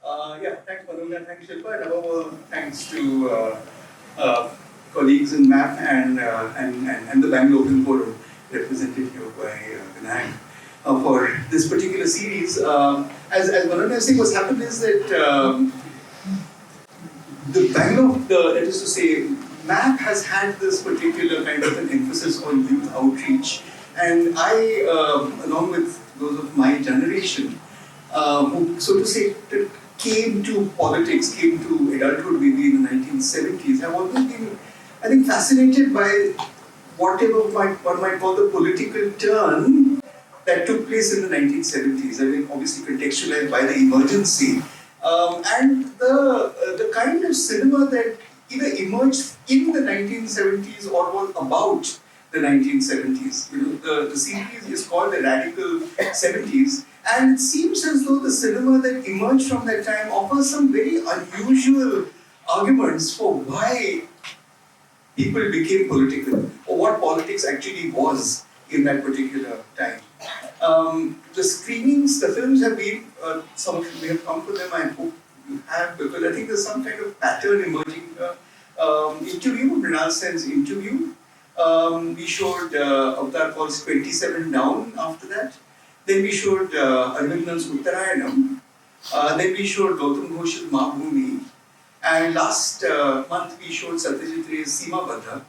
Thanks Madhumya, thanks Shilpa, and above all, thanks to colleagues in MAP and the Bangalore Film Forum, represented here by Nahin, for this particular series. As Madhumya said, what's happened is that the Bangalore, that is to say, MAP has had this particular kind of an emphasis on youth outreach, and I, along with those of my generation, who, so to say, came to politics, came to adulthood maybe in the 1970s, have always been, I think, fascinated by whatever one might call the political turn that took place in the 1970s. I mean, obviously contextualized by the emergency. And the kind of cinema that either emerged in the 1970s or was about the 1970s. You know, the series is called The Radical 70s. And it seems as though the cinema that emerged from that time offers some very unusual arguments for why people became political, or what politics actually was in that particular time. The screenings, the films have been, some of you may have come to them, I hope you have, because I think there's some kind of pattern emerging here. Interview, Mrinal Sen's Interview. We showed Avatar Falls 27 Down after that. Then we showed Arvindan's Uttarayanam. Then we showed Gautam Ghoshal's Mahabhumi. And last month we showed Satyajit Ray's Seemabaddha.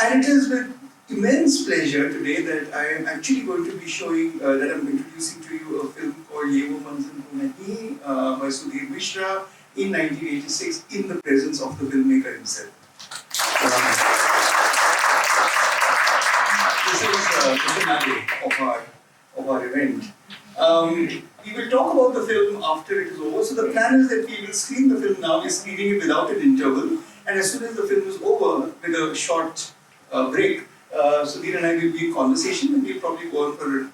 And it is with immense pleasure today that I am actually going to be showing, that I'm introducing to you a film called Yeh Woh Manzil Nahin by Sudhir Mishra in 1986 in the presence of the filmmaker himself. This is the mandate of our event. We will talk about the film after it is over. So the plan is that we will screen the film now. We're screening it without an interval. And as soon as the film is over, with a short break, Sudhir and I will be in conversation, and we'll probably go on for an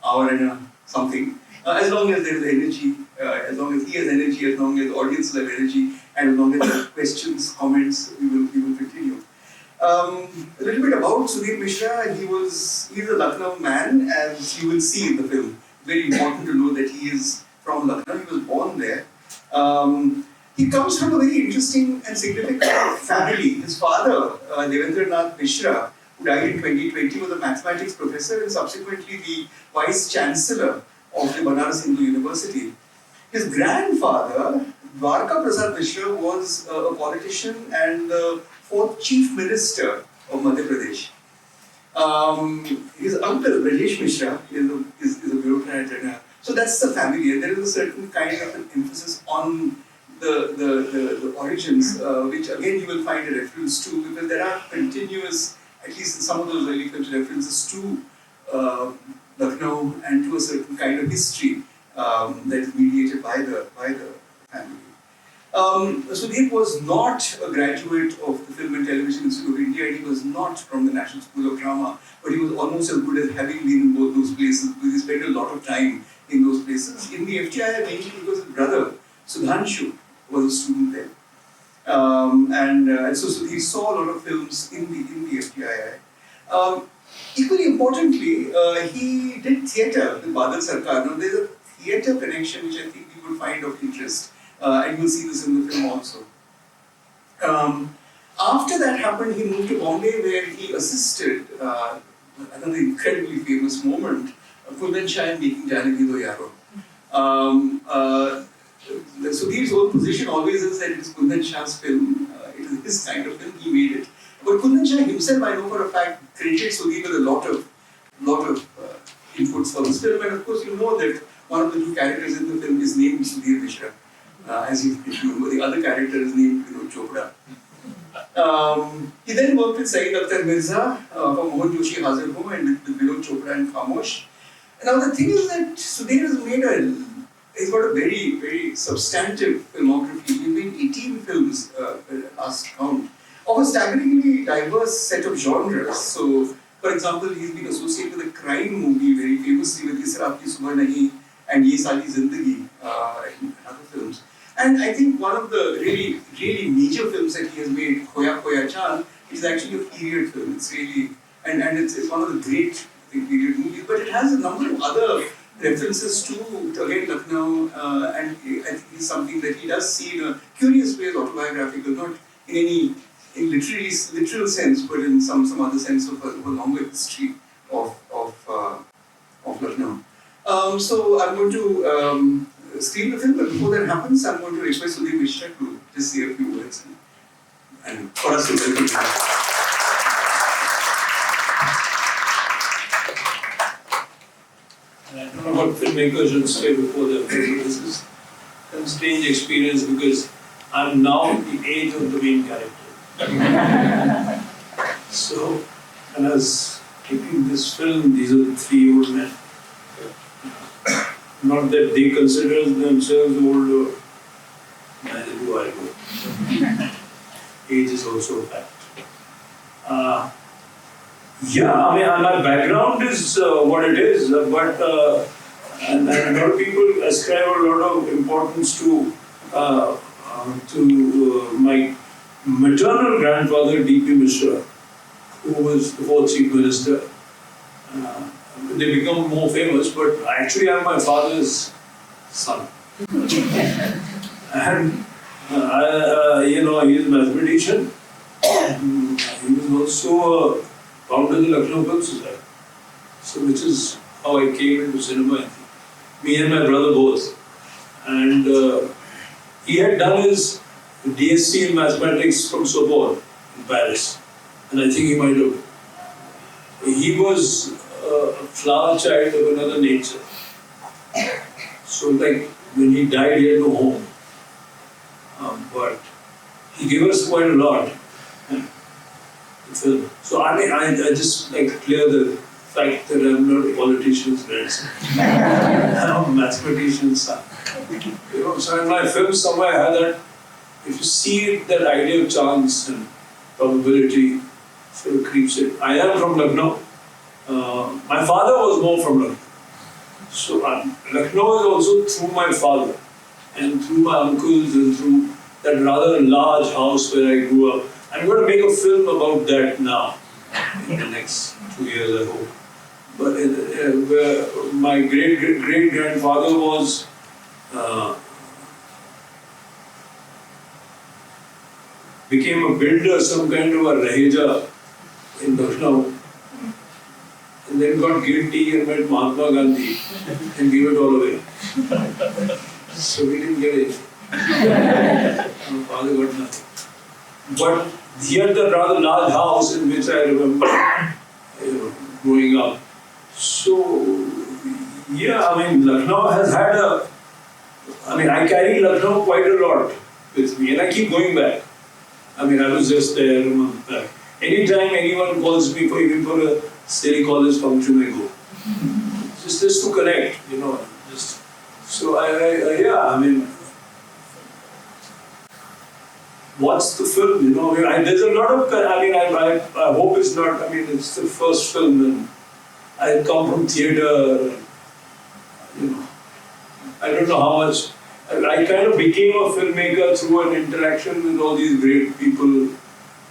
hour and something. As long as there is energy, as long as he has energy, as long as the audience have energy, and as long as there are questions, comments, we will continue. A little bit about Sudhir Mishra. He's a Lucknow man, as you will see in the film. Very important to know that he is from Lucknow. He was born there. He comes from a very interesting and significant family. His father, Devendranath Mishra, who died in 2020, was a mathematics professor and subsequently the vice chancellor of the Banaras Hindu University. His grandfather, Dwarka Prasad Mishra, was a politician and the fourth chief minister of Madhya Pradesh. His uncle, Rajesh Mishra, is a bureaucrat. So that's the family, and there is a certain kind of an emphasis on the origins, which again you will find a reference to, because there are continuous, at least in some of those early films, references to Lucknow and to a certain kind of history that is mediated by the family. Sudhir was not a graduate of the Film and Television Institute of India, and he was not from the National School of Drama, but he was almost as good as having been in both those places, because he spent a lot of time in those places. In the FTII, mainly because his brother, Sudhanshu, was a student there. And so Sudhir saw a lot of films in the FTII. Equally importantly, he did theatre with Badal Sarkar. Now there's a theatre connection which I think you will find of interest. And you'll see this in the film also. After that happened, he moved to Bombay, where he assisted another incredibly famous moment, Kundan Shah in making Janaki Do Yaro. Sudhir's whole position always is that it's Kundan Shah's film. It is his kind of film. He made it. But Kundan Shah himself, I know for a fact, credited Sudhir with a lot of inputs for this film. And of course, you know that one of the two characters in the film is named Sudhir Mishra. As you remember, the other character is named Chopra. He then worked with Saeed Akhtar Mirza for Mohan Joshi Hazar Ho and with Vinod Chopra and Khamosh. Now the thing is that Sudhir has he's got a very, very substantive filmography. He made 18 films last count, of a staggeringly diverse set of genres. So, for example, he's been associated with a crime movie very famously with Is Raat Ki Subah Nahi and Ye Sali Zindagi and other films. And I think one of the really, really major films that he has made, Khoya Khoya Chand, is actually a period film. It's really, and it's one of the great period movies, but it has a number of other references to again Lucknow, and I think it's something that he does see in a curious way, autobiographical, not in any literal sense, but in some other sense of a longer history of Lucknow. So I'm going to screen the film, but before that happens, I'm going to request Sudhir Mishra to just say a few words and for us to welcome him. I don't know what filmmakers should say before the film. This is a strange experience because I'm now the age of the main character. So, when I was making this film, these are the three old men. Not that they consider themselves older, neither do I. Age is also a fact. Yeah, I mean, my background is what it is, but and a lot of people ascribe a lot of importance to my maternal grandfather, D.P. Mishra, who was the fourth chief minister. They become more famous, but actually I'm my father's son. And he's a mathematician. He was also founder of the Lucknow Film Society. So which is how I came into cinema, I think. Me and my brother both. And he had done his DSc in mathematics from Sorbonne in Paris. And I think he might have. He was a flower child of another nature. So like when he died, he had no home. But he gave us quite a lot. So I mean, I just like clear the fact that I'm not a politician's grandson. I'm a mathematician's son. So in my film somewhere I had that, if you see it, that idea of chance and probability sort of creeps in. I am from Lucknow. My father was more from Lucknow. So Lucknow is also through my father and through my uncles and through that rather large house where I grew up. I'm going to make a film about that now, in the next 2 years, I hope. But where my great-grandfather was became a builder, some kind of a raheja in Lucknow, and then got guilty and met Mahatma Gandhi and gave it all away. So we didn't get it. My father got nothing. But he had a rather large house in which I remember growing up. So, yeah, I mean, Lucknow has had I carry Lucknow quite a lot with me and I keep going back. I mean, I was just there a month back. Anytime anyone calls me even for a City College function, I go. Just to connect, So, what's the film, there's a lot of, I hope it's not, it's the first film and I come from theatre, I don't know how much, I kind of became a filmmaker through an interaction with all these great people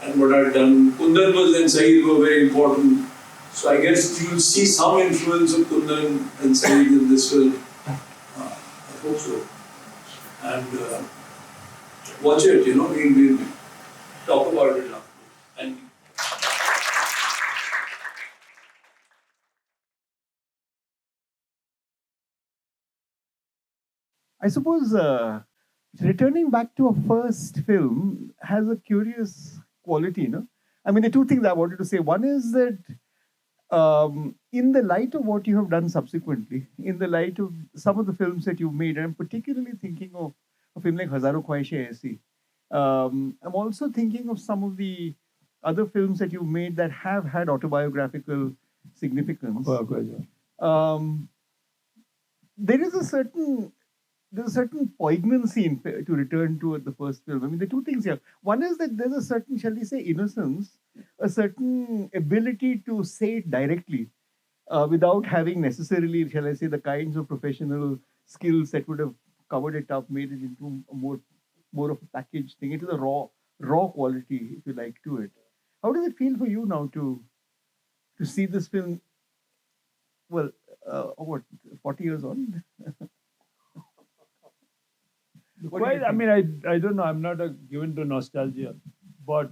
and what I've done. Kundan was and Saeed were very important. So I guess you'll see some influence of Kundan and Saeed in this film. I hope so. And watch it, we'll talk about it now. Thank you. I suppose returning back to a first film has a curious quality, the two things I wanted to say. One is that in the light of what you have done subsequently, in the light of some of the films that you've made, and I'm particularly thinking of a film like Hazaro Khwaishein Aisi. I'm also thinking of some of the other films that you've made that have had autobiographical significance. There is a certain poignancy to return to the first film. The two things here. One is that there's a certain, shall we say, innocence, a certain ability to say it directly without having necessarily, shall I say, the kinds of professional skills that would have covered it up, made it into a more of a packaged thing. It is a raw quality, if you like, to it. How does it feel for you now to see this film? Well, what, 40 years on? What do Well, you I think? mean, I don't know. I'm not given to nostalgia, but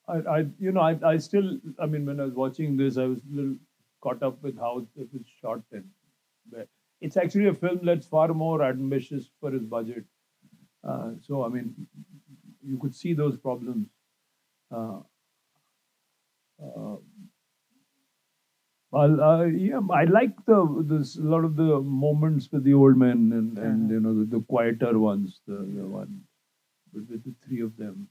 I still, I mean, when I was watching this, I was a little caught up with how it was shot and where it's actually a film that's far more ambitious for its budget. So, I mean, you could see those problems. Uh, uh, yeah, I like a lot of the moments with the old men and the quieter ones, the one with the three of them.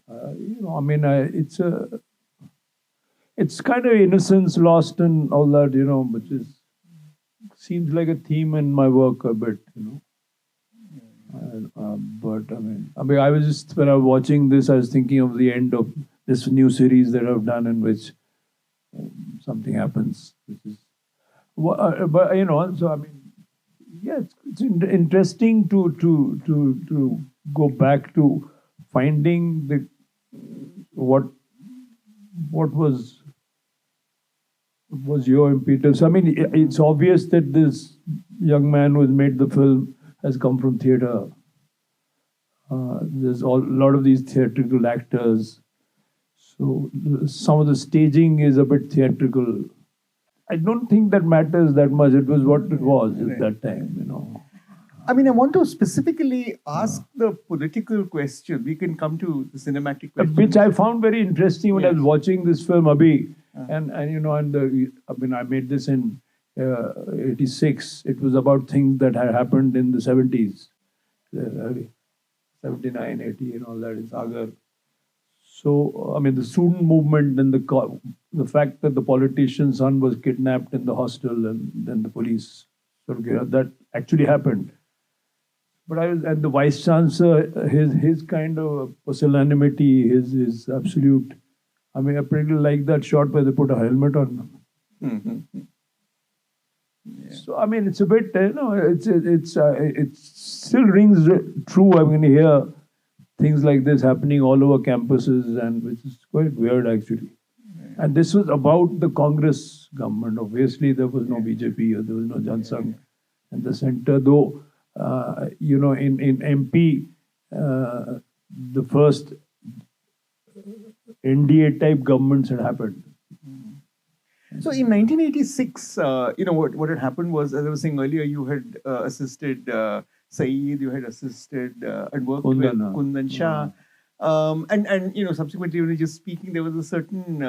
I mean, it's kind of innocence lost and all that, which is seems like a theme in my work a bit. But I mean, I was just when I was watching this, I was thinking of the end of this new series that I've done in which something happens, which is, but so I mean, yeah, it's interesting to go back to finding what was your impetus. I mean, it's obvious that this young man who has made the film has come from theatre. There's a lot of these theatrical actors. So some of the staging is a bit theatrical. I don't think that matters that much. It was what it was at that time. I mean, I want to specifically ask the political question. We can come to the cinematic question. Which I found very interesting when I was Yes. watching this film, Abhi. And I made this in '86. It was about things that had happened in the '70s, 79, 80, and all that in Sagar. So, I mean, the student movement and the fact that the politician's son was kidnapped in the hostel and then the police that actually happened. But and the vice chancellor, his kind of pusillanimity, his absolute. I mean, I pretty like that shot where they put a helmet on him. Mm-hmm. Yeah. So I mean, it's a bit, it still rings true. I mean, hear things like this happening all over campuses, and which is quite weird actually. And this was about the Congress government. Obviously, there was no BJP or there was no Jansangh in the center, though. In MP, the first NDA type governments had happened. So in 1986, what had happened was, as I was saying earlier, you had assisted Saeed, you had assisted and worked with Kundan, Kundan Shah. And subsequently, when you're just speaking, there was a certain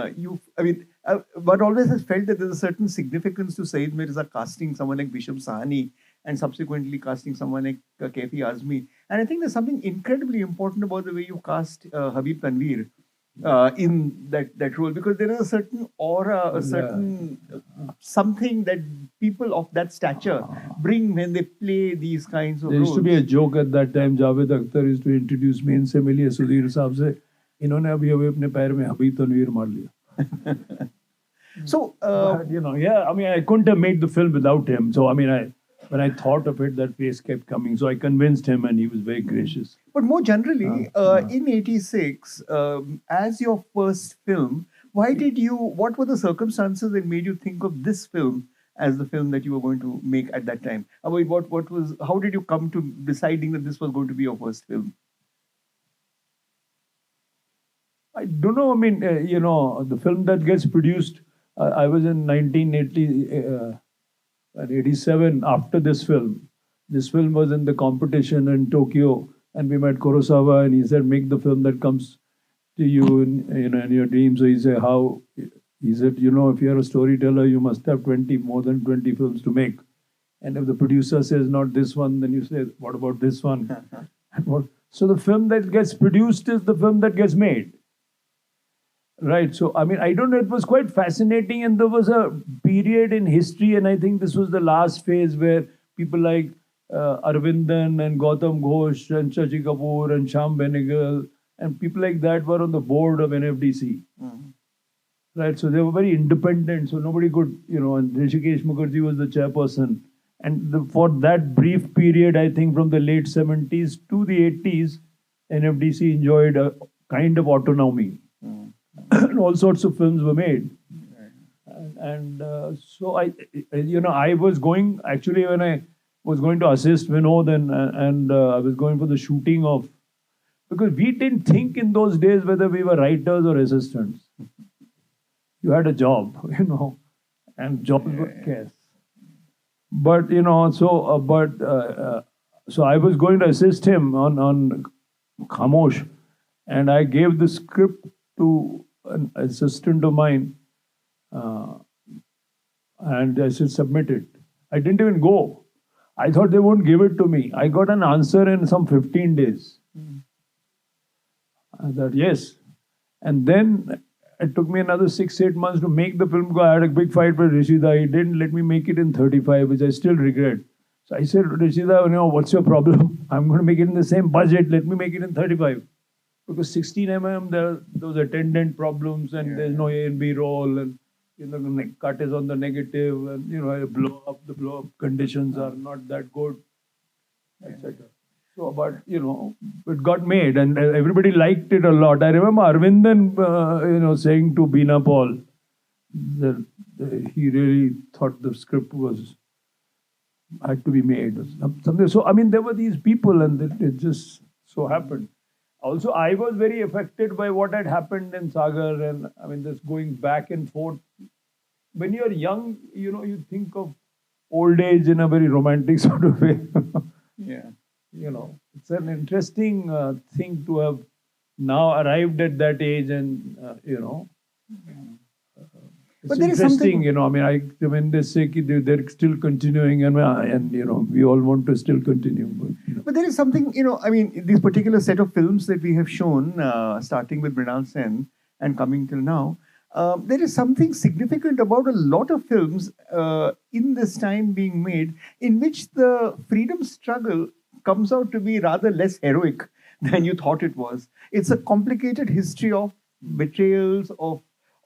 but always has felt that there's a certain significance to Saeed Mirza casting someone like Bishop Sahani and subsequently casting someone like Kaifi Azmi. And I think there's something incredibly important about the way you cast Habib Tanveer in that role, because there is a certain aura, a certain something that people of that stature bring when they play these kinds of There roles. used to be a joke at that time. Javed Akhtar used to introduce me इनसे मिलिए सुधीर साहब से. इन्होंने अभी अभी अपने पैर में हबीब तनवीर मार लिया. So, But, I mean, I couldn't have made the film without him. So, I mean, when I thought of it, that face kept coming. So I convinced him, and he was very gracious. but more generally, in '86, as your first film, what were the circumstances that made you think of this film as the film that you were going to make at that time? I mean, how did you come to deciding that this was going to be your first film? I don't know. I mean, the film that gets produced, I was in 1987 after this film. This film was in the competition in Tokyo, and we met Kurosawa, and he said, make the film that comes to you in your dreams. So he said, how? He said, if you're a storyteller, you must have more than 20 films to make. And if the producer says not this one, then you say, what about this one? So the film that gets produced is the film that gets made. Right. So, I mean, I don't know, it was quite fascinating. And there was a period in history, and I think this was the last phase where people like Arvindan and Gautam Ghosh and Shashi Kapoor and Shyam Benegal and people like that were on the board of NFDC. Mm-hmm. Right. So they were very independent. So nobody could, and Rishikesh Mukherjee was the chairperson. And for that brief period, I think from the late 70s to the 80s, NFDC enjoyed a kind of autonomy. Mm-hmm. And all sorts of films were made. and so I was going actually when I was going to assist Vinod and I was going for the shooting of, because we didn't think in those days whether we were writers or assistants. You had a job, and jobs were scarce. But so I was going to assist him on Khamosh, and I gave the script to an assistant of mine, and I said submit it. I didn't even go. I thought they won't give it to me. I got an answer in some 15 days. I thought yes, and then it took me another 6-8 months to make the film go. I had a big fight with Rishida. He didn't let me make it in 35, which I still regret. So I said, Rishida, what's your problem? I'm going to make it in the same budget. Let me make it in 35. Because 16 mm, there are those attendant problems, and there's no A and B roll, and the cut is on the negative, and the blow up conditions are not that good, etc. So, but it got made, and everybody liked it a lot. I remember Arvindan, saying to Beena Paul that he really thought the script had to be made. Or something. So, there were these people, and it just so happened. Also, I was very affected by what had happened in Sagar, and this going back and forth. When you're young, you think of old age in a very romantic sort of way. Yeah. It's an interesting thing to have now arrived at that age, and it's But there is interesting. something- When they say they're still continuing, and we all want to still continue. But there is something, this particular set of films that we have shown, starting with Mrinal Sen and coming till now, there is something significant about a lot of films in this time being made in which the freedom struggle comes out to be rather less heroic than you thought it was. It's a complicated history of betrayals,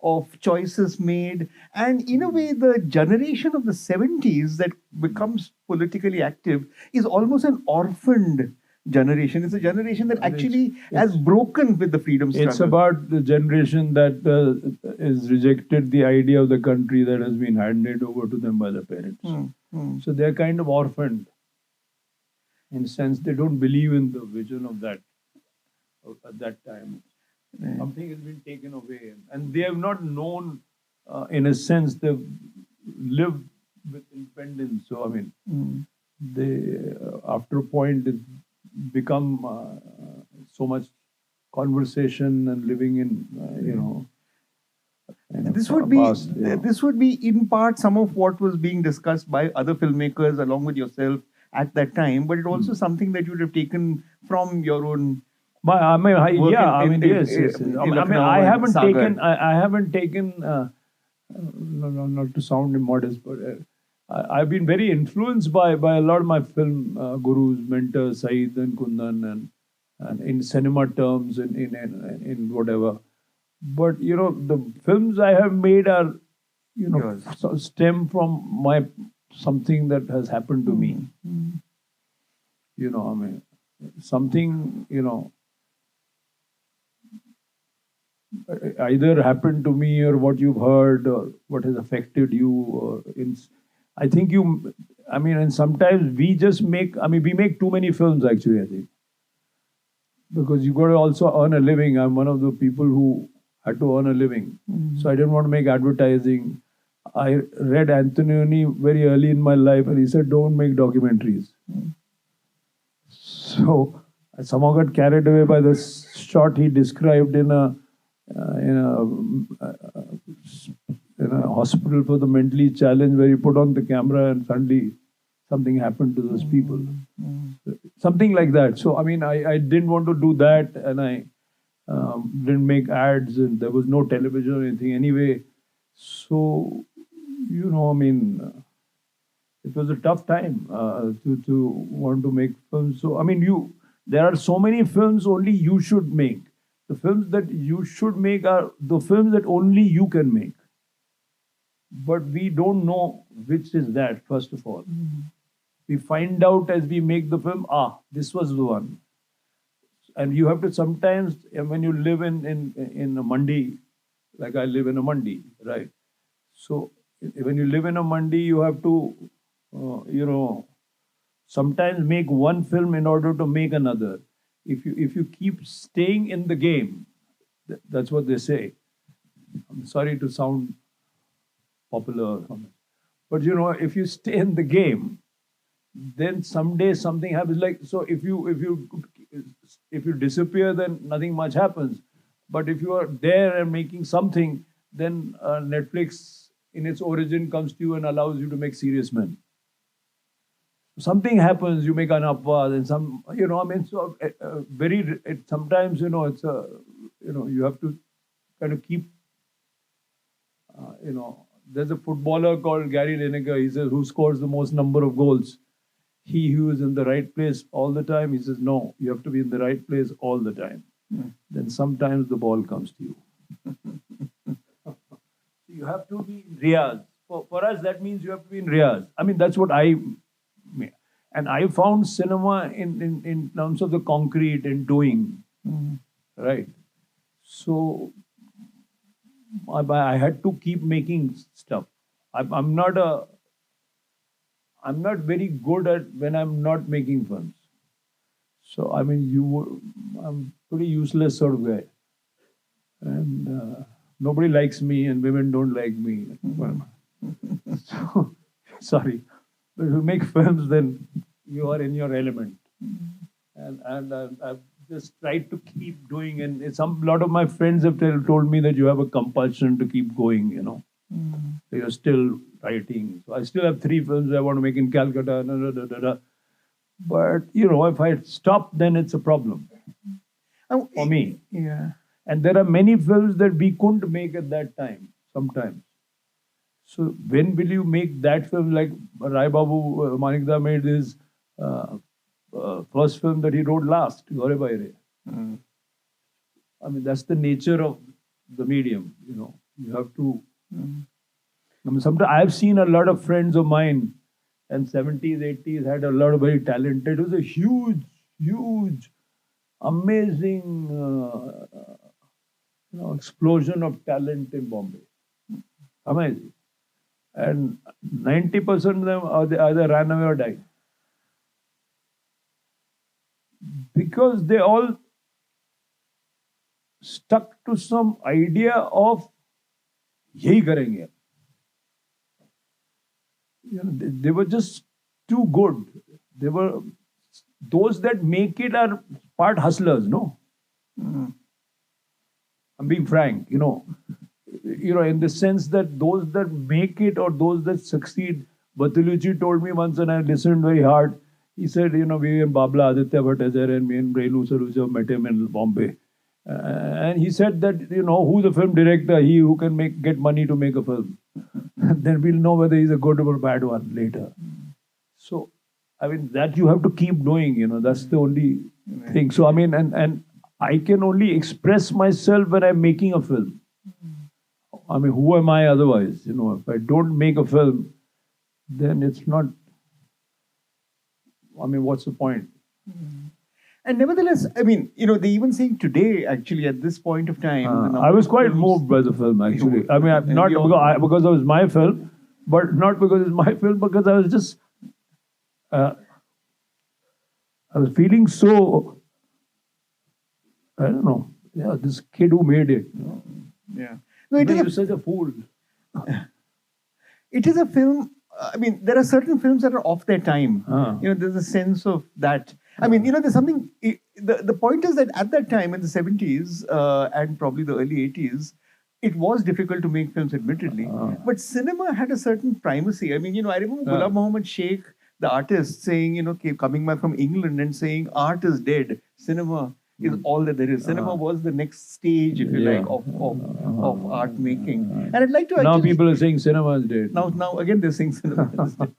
of choices made, and in a way the generation of the 70s that becomes politically active is almost an orphaned generation. It's a generation that actually has broken with the freedom struggle. It's about the generation that is rejected the idea of the country that has been handed over to them by the parents. So they're kind of orphaned. In a sense, they don't believe in the vision of that at that time. Something has been taken away, and they have not known, in a sense, they've lived with independence. So they after a point it's become so much conversation and living in This would be in part some of what was being discussed by other filmmakers along with yourself at that time, but it also something that you would have taken from your own. Yes. I haven't Sagar. taken. No, not to sound immodest, but I've been very influenced by a lot of my film gurus, mentors, Saeed and Kundan, and in cinema terms, in whatever. But the films I have made are stem from something that has happened to me. Something either happened to me, or what you've heard, or what has affected you, or I think and sometimes we just make too many films actually, I think, because you got to also earn a living. I'm one of the people who had to earn a living, so I didn't want to make advertising. I read Antonioni very early in my life, and he said, "Don't make documentaries." So I somehow got carried away by the shot he described in a hospital for the mentally challenged, where you put on the camera and suddenly something happened to those people. Something like that. So I didn't want to do that, and I didn't make ads, and there was no television or anything anyway. So it was a tough time to want to make films. So there are so many films only you should make. The films that you should make are the films that only you can make. But we don't know which is that, first of all. We find out as we make the film, this was the one. And you have to sometimes, when you live in a mandi, like I live in a mandi, right? So when you live in a mandi, you have to, sometimes make one film in order to make another. If you keep staying in the game, that's what they say. I'm sorry to sound popular, but if you stay in the game, then someday something happens. Like, so if you disappear, then nothing much happens. But if you are there and making something, then Netflix in its origin comes to you and allows you to make serious men. Something happens, you make an upward, and some, so sometimes, it's a, you have to kind of keep, there's a footballer called Gary Lineker. He says, who scores the most number of goals? He who is in the right place all the time. He says, no, you have to be in the right place all the time. Then sometimes the ball comes to you. You have to be in Riyaz. For us, that means you have to be in Riyaz. I mean, that's what I mean. And I found cinema in terms of the concrete and doing. Right? So I had to keep making stuff. I'm not very good at when I'm not making films. So, I mean, I'm pretty useless sort of guy. And nobody likes me and women don't like me. So, sorry. But if you make films, then you are in your element. And I've just tried to keep doing. And a lot of my friends have told me that you have a compulsion to keep going, So you're still writing. So I still have 3 films I want to make in Calcutta. But, if I stop, then it's a problem for me. Yeah. And there are many films that we couldn't make at that time, sometimes. So when will you make that film? Like Rai Babu Manikda made his first film that he wrote last, Gore Baire. I mean, that's the nature of the medium, You have to... I mean, sometimes I've seen a lot of friends of mine and 70s, 80s had a lot of very talented. It was a huge, amazing, explosion of talent in Bombay. Amazing. And 90% of them either ran away or died. Because they all stuck to some idea of yahi karenge. They were just too good. They were those that make it are part hustlers, no? I'm being frank, in the sense that those that make it or those that succeed. Bhatuluchi told me once, and I listened very hard. He said, we and Babla Aditya Bhattacharya and me and Renu Saluja met him in Bombay. And he said that, who's the film director? He who can get money to make a film. Then we'll know whether he's a good or bad one later. So, I mean, that you have to keep doing, that's the only thing. So, I mean, and I can only express myself when I'm making a film. I mean, who am I otherwise? If I don't make a film, then it's not, I mean, what's the point? And nevertheless, I mean, they even saying today, actually, at this point of time... I was quite moved by the film, actually. I mean, not because it was my film, but not because it's my film, because I was just... I was feeling so... I don't know. Yeah, this kid who made it. Yeah. No, it is such a fool. It is a film... I mean, there are certain films that are off their time. There's a sense of that. I mean, there's something... The point is that at that time, in the 70s and probably the early 80s, it was difficult to make films, admittedly. But cinema had a certain primacy. I mean, I remember Ghulam Mohammed Sheikh, the artist, saying, coming back from England and saying, art is dead. Cinema is all that there is. Cinema was the next stage, if you like, of art making. And I'd like to actually... Now people are saying cinema is dead. Now again they're saying cinema is dead.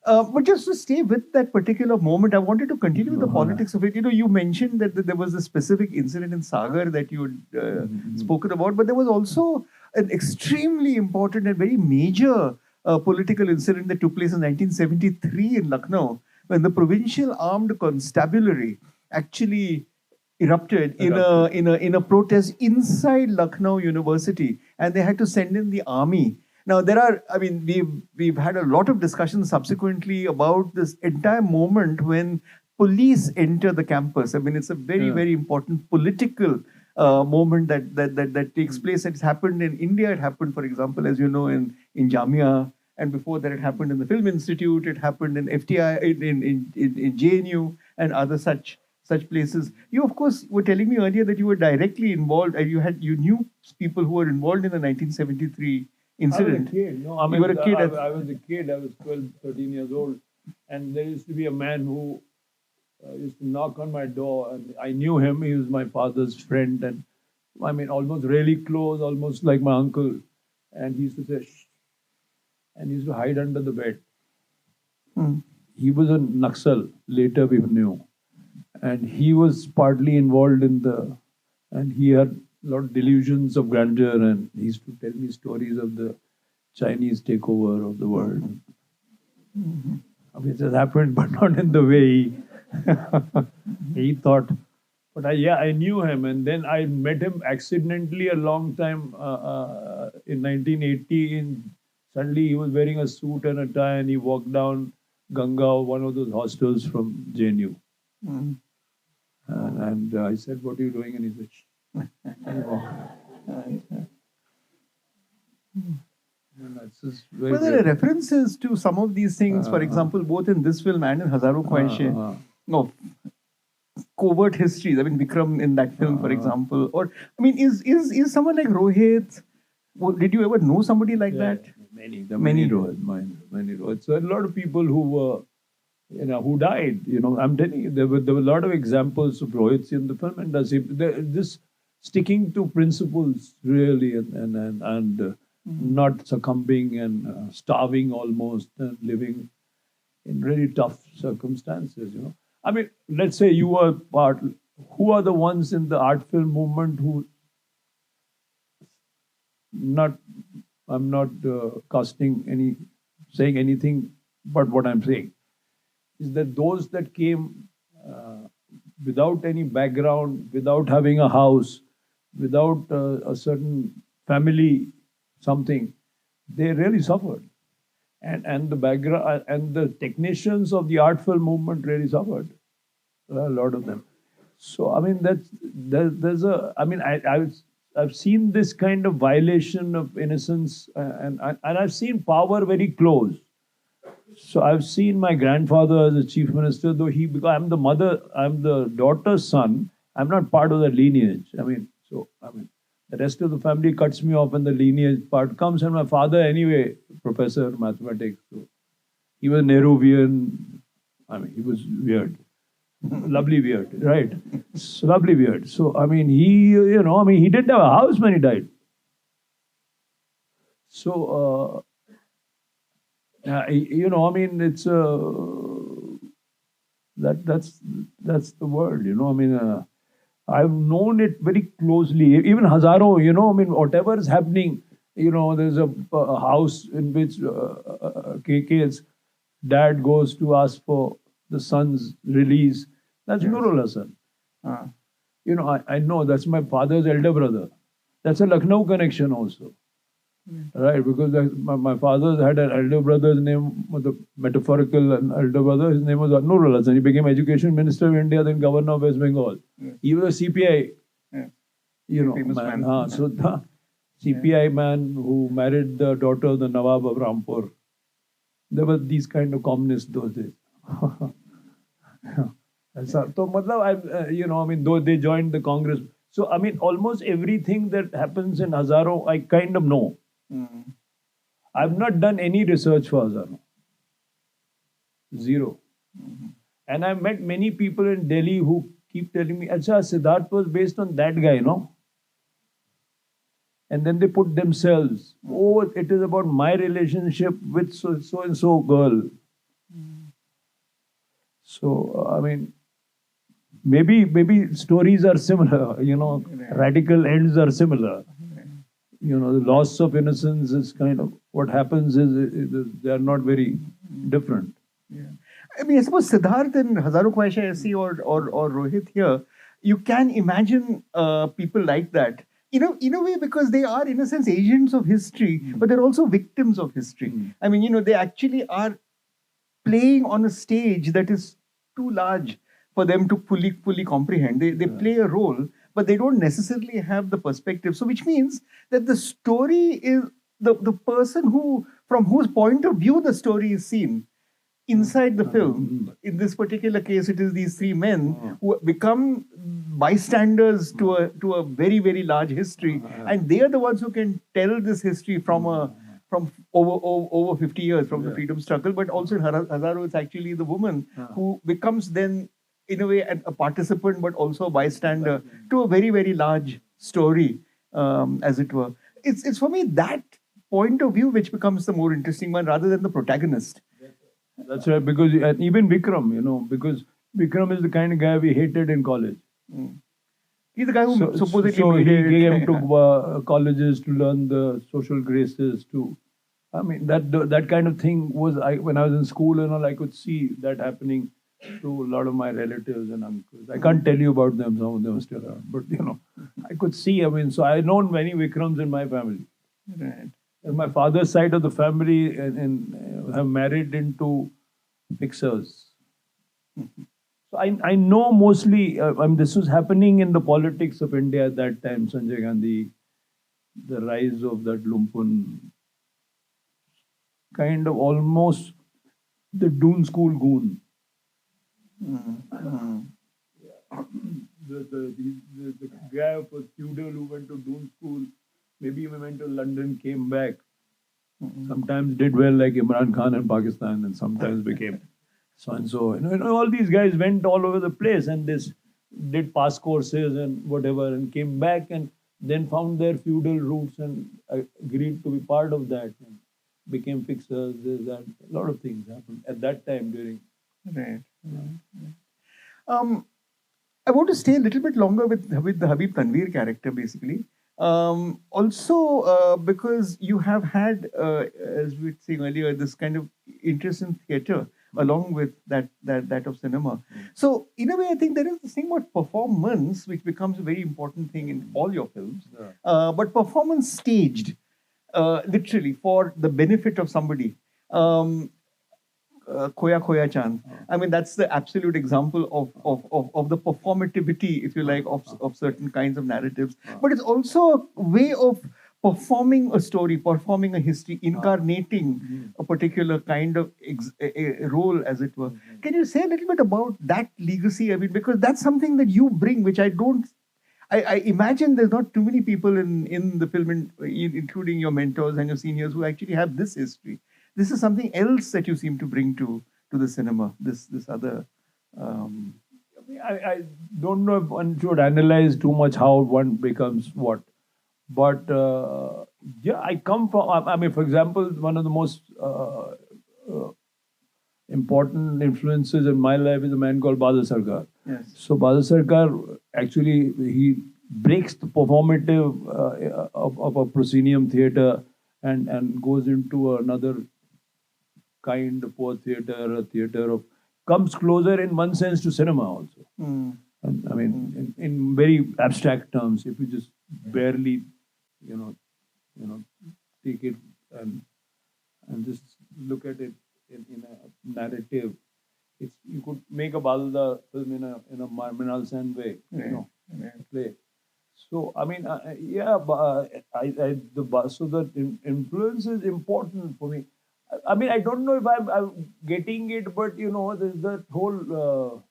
But just to stay with that particular moment, I wanted to continue with the politics of it. You mentioned that there was a specific incident in Sagar that you had spoken about, but there was also an extremely important and very major political incident that took place in 1973 in Lucknow, when the provincial armed constabulary actually erupted in a protest inside Lucknow University, and they had to send in the army. Now there are, I mean, we've had a lot of discussions subsequently about this entire moment when police enter the campus. I mean, it's a very important political moment that takes place. It's happened in India. It happened, for example, as you know, in Jamia, and before that, it happened in the Film Institute. It happened in FTI, in JNU, and other such places. You, of course, were telling me earlier that you were directly involved, and you knew people who were involved in the 1973 incident. I was a kid. No, You were a kid. I was a kid. I was 12, 13 years old. And there used to be a man who used to knock on my door. And I knew him. He was my father's friend. And I mean, almost really close, almost like my uncle. And he used to say, shh. And he used to hide under the bed. He was a Naxal, later we knew. And he was partly involved in and he had a lot of delusions of grandeur, and he used to tell me stories of the Chinese takeover of the world. Which has happened, but not in the way he thought. But I knew him, and then I met him accidentally a long time in 1980. Suddenly he was wearing a suit and a tie, and he walked down Ganga, one of those hostels from JNU. And I said, "What are you doing?" And he said, "Shh." Well, there are references to some of these things, for example, both in this film and in Hazaron Khwaishein. No, covert histories. I mean, Vikram in that film, for example. Or, I mean, is someone like Rohit? Did you ever know somebody like that? Many Rohit. So a lot of people who were, who died. I'm telling you, there were a lot of examples of Rohits in the film industry. This sticking to principles really, and not succumbing and starving almost, and living in really tough circumstances. I mean, let's say you were part. Who are the ones in the art film movement who? I'm not saying anything, but what I'm saying is that those that came without any background, without having a house, without a certain family, something, they really suffered. And the background and the technicians of the art film movement really suffered. A lot of them. So I mean, I've seen this kind of violation of innocence, and I've seen power very close. So I've seen my grandfather as a chief minister, though because I'm the daughter's son. I'm not part of the lineage. The rest of the family cuts me off, and the lineage part comes. And my father, anyway, professor of mathematics. So he was Nehruvian. He was weird. Lovely weird, right? Lovely weird. So, he didn't have a house when he died. So, it's that's the world, I've known it very closely. Even Hazaron, whatever is happening, there's a house in which KK's dad goes to ask for the son's release. That's Nurul Hasan. I know that's my father's elder brother. That's a Lucknow connection also. Right, because my father had an elder brother's name, the metaphorical elder brother, his name was Nurul Hasan. He became Education Minister of India, then Governor of West Bengal. He was a CPI, man. So the CPI man who married the daughter of the Nawab of Rampur. There were these kind of communists those days. So, though they joined the Congress. So, almost everything that happens in Hazaron, I kind of know. I've not done any research for Hazaron. Zero. And I've met many people in Delhi who keep telling me, Acha, Siddharth was based on that guy, And then they put themselves, it is about my relationship with so and so girl. So, maybe stories are similar, radical ends are similar. The loss of innocence is kind of what happens is they are not very different. Yeah. I suppose Siddharth and Hazaron Khwaishein or Rohit here, you can imagine people like that. in a way, because they are, in a sense, agents of history, but they're also victims of history. I mean, they actually are playing on a stage that is too large for them to fully comprehend. They play a role, but they don't necessarily have the perspective. So, which means that the story is the person from whose point of view the story is seen inside the film. In this particular case, it is these three men who become bystanders to a very, very large history, and they are the ones who can tell this history from over 50 years, from the freedom struggle. But also in Hazaro, it's actually the woman who becomes then, in a way, a participant, but also a bystander to a very, very large story, as it were. It's for me that point of view which becomes the more interesting one, rather than the protagonist. That's right, because and even Vikram, because Vikram is the kind of guy we hated in college. He's the guy who supposedly he made it. came to colleges to learn the social graces. I mean, that kind of thing was when I was in school and all. I could see that happening to a lot of my relatives and uncles. I can't tell you about them; some of them are still around, but I could see. I mean, so I known many Vikrams in my family. Right. And my father's side of the family and have married into fixers. So I know mostly, this was happening in the politics of India at that time, Sanjay Gandhi, the rise of that Lumpen, kind of almost the Doon school goon. The guy was feudal who went to Doon school, maybe even went to London, came back. Sometimes did well like Imran Khan in Pakistan, and sometimes became so and so. All these guys went all over the place and this did pass courses and whatever, and came back and then found their feudal roots and agreed to be part of that and became fixers. A lot of things happened at that time during. Right. I want to stay a little bit longer with the Habib Tanveer character, basically. Also, because you have had, as we were saying earlier, this kind of interest in theatre along with that of cinema. So, in a way, I think there is this thing about performance, which becomes a very important thing in all your films. But performance staged, literally, for the benefit of somebody. Khoya Khoya Chand. I mean, that's the absolute example of the performativity, if you like, of certain kinds of narratives. But it's also a way of performing a story, performing a history, incarnating a particular kind of a role, as it were. Can you say a little bit about that legacy? I mean, because that's something that you bring, which I imagine there's not too many people in the film, including your mentors and your seniors, who actually have this history. This is something else that you seem to bring to the cinema. This other. I don't know if one should analyze too much how one becomes what, but I come from. I mean, for example, one of the most important influences in my life is a man called Bahadur Sarkar. Yes. So Bahadur Sarkar actually he breaks the performative of a proscenium theatre and goes into another kind of poor theatre, a theatre of comes closer in one sense to cinema also. And, I mean, in very abstract terms, if you just barely, take it and just look at it in a narrative, you could make a Balda film in a Mrinal Sen way, play. So I mean, so the influence is important for me. I mean, I don't know if I'm getting it, but there's that whole,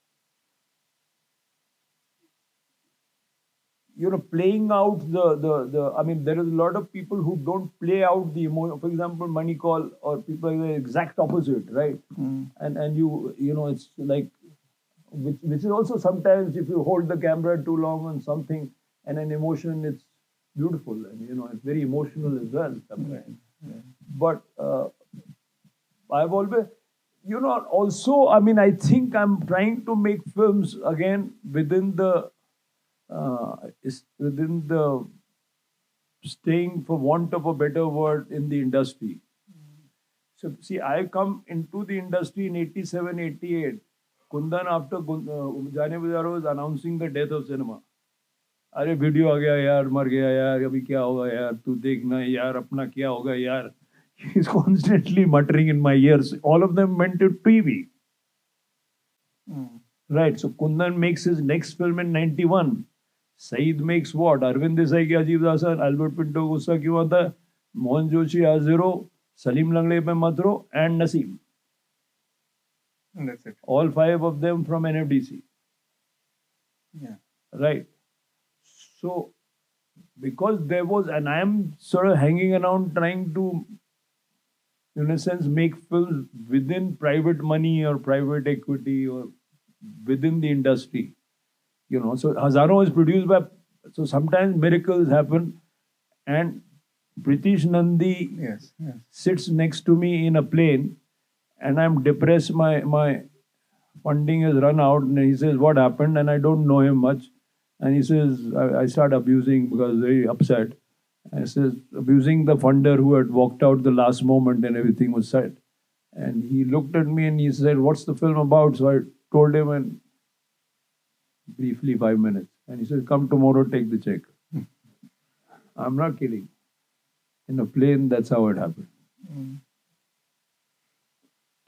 playing out the. I mean, there is a lot of people who don't play out the emotion. For example, Manikal or people are the exact opposite, right? And it's like, which is also sometimes if you hold the camera too long on something and an emotion, it's beautiful and it's very emotional as well sometimes. But I've always, also, I mean, I think I'm trying to make films again within the staying, for want of a better word, in the industry. So, see, I come into the industry in 87, 88. Kundan, after Jaane Bazaar was announcing the death of cinema. अरे video आ गया यार, मर गया यार, अभी क्या होगा यार, तू देखना यार, अपना क्या होगा यार. He's constantly muttering in my ears. All of them went to TV. Right. So Kundan makes his next film in 91. Saeed makes what? Arvind Desai ki Ajeeb Dasan, Albert Pinto Gussa Kyun Aata Hai, Mohan Joshi Azero, Salim Langle Pe Matro, and Naseem. And that's it. All 5 of them from NFDC. Yeah. Right. So, because there was, and I am sort of hanging around trying to, in a sense, make films within private money or private equity or within the industry. You know, so Hazaro is produced by, so sometimes miracles happen, and Pritish Nandi Yes. sits next to me in a plane, and I'm depressed, my funding has run out, and he says, what happened? And I don't know him much. And he says, I start abusing because very upset. And he says, abusing the funder who had walked out the last moment and everything was set. And he looked at me and he said, what's the film about? So I told him in briefly 5 minutes. And he said, come tomorrow, take the check. I'm not kidding. In a plane, that's how it happened.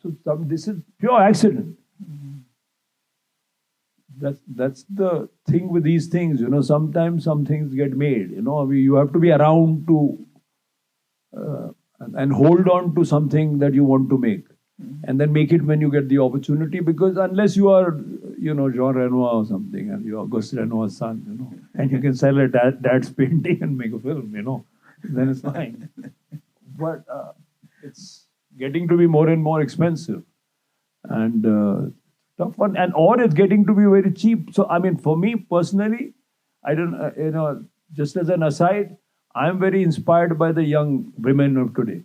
So this is pure accident. That's the thing with these things, you know. Sometimes some things get made, you know. I mean, you have to be around to and hold on to something that you want to make, and then make it when you get the opportunity. Because unless you are, you know, Jean Renoir or something, and you're Auguste Renoir's son, you know, and you can sell a dad's painting and make a film, you know, then it's fine. But it's getting to be more and more expensive, and tough one, and or it's getting to be very cheap. So I mean, for me personally, I don't, you know, just as an aside, I'm very inspired by the young women of today.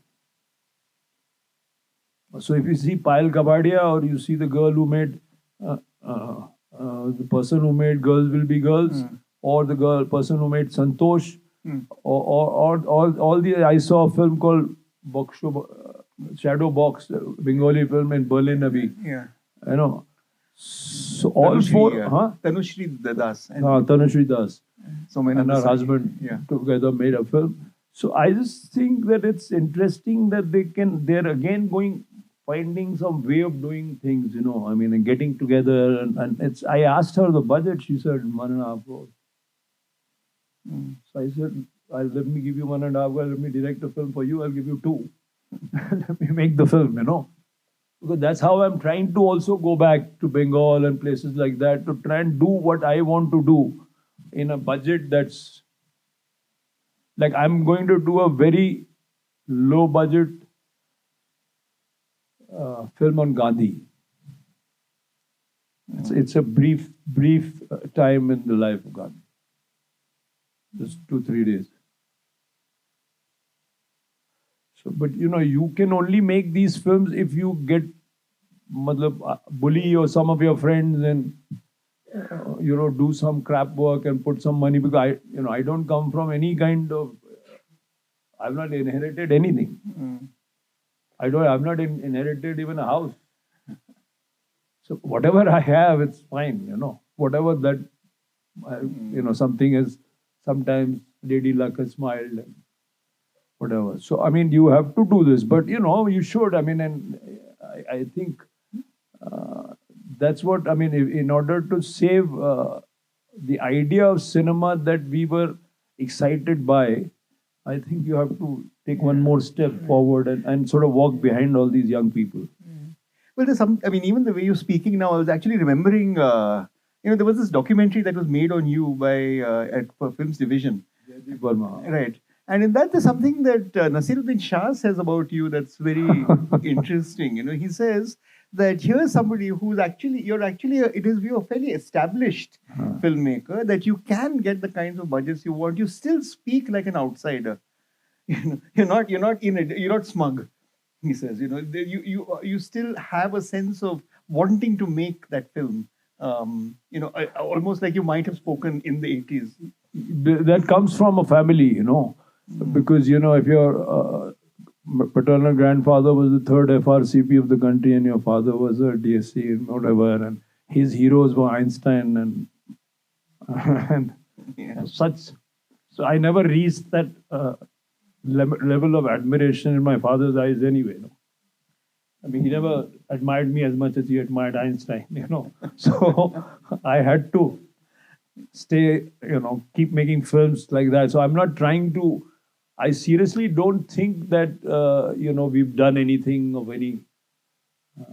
So if you see Payal Kabadia, or you see the girl who made, the person who made Girls Will Be Girls, or the person who made Santosh, or all the, I saw a film called Shadow Box, Bengali film in Berlin, Abhi. Yeah. You know. So all four, Tanushri Das. Tanushri Das, So many and her husband together made a film. So I just think that it's interesting that they're again finding some way of doing things, you know. I mean, and getting together, and it's. I asked her the budget. She said 1.5 crores. So I said, let me give you 1.5 crores. Let me direct a film for you. I'll give you 2. Let me make the film, you know. Because that's how I'm trying to also go back to Bengal and places like that to try and do what I want to do in a budget that's like, I'm going to do a very low budget film on Gandhi. It's a brief time in the life of Gandhi. Just 2-3 days. So, but you know, you can only make these films if you get, bully or some of your friends and you know, do some crap work and put some money, because I don't come from any kind of, I've not inherited anything. I've not inherited even a house. So whatever I have, it's fine, you know. Whatever that, you know, something is, sometimes Lady Luck has smiled and whatever. So, I mean, you have to do this, but, you know, you should. I mean, and I think that's what, I mean, in order to save the idea of cinema that we were excited by, I think you have to take one more step forward and sort of walk behind all these young people. Well, there's some, I mean, even the way you're speaking now, I was actually remembering, you know, there was this documentary that was made on you by, for Films Division. Right. And in that, there's something that Nasiruddin Shah says about you that's very interesting. You know, he says that here's somebody who's actually, it is a fairly established filmmaker, that you can get the kinds of budgets you want. You still speak like an outsider. You know, you're not smug. He says, you know, you still have a sense of wanting to make that film. You know, almost like you might have spoken in the 80s. That comes from a family, you know. Because, you know, if your paternal grandfather was the 3rd FRCP of the country and your father was a DSC and whatever, and his heroes were Einstein and Yeah. So I never reached that level of admiration in my father's eyes anyway. No? I mean, he never admired me as much as he admired Einstein, So I had to stay, keep making films like that. So I'm not trying to, I seriously don't think that, we've done anything of any,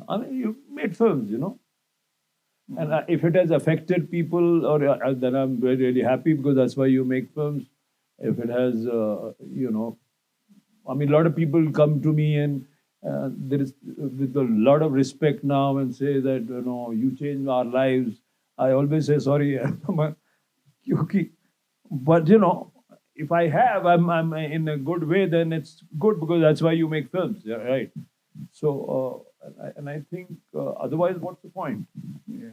I mean, you made films, And if it has affected people, or then I'm really, really happy because that's why you make films. If it has, I mean, a lot of people come to me and there is with a lot of respect now and say that you changed our lives. I always say sorry, but if I have, I'm in a good way, then it's good because that's why you make films, yeah, right? So and I think otherwise, what's the point? Yeah.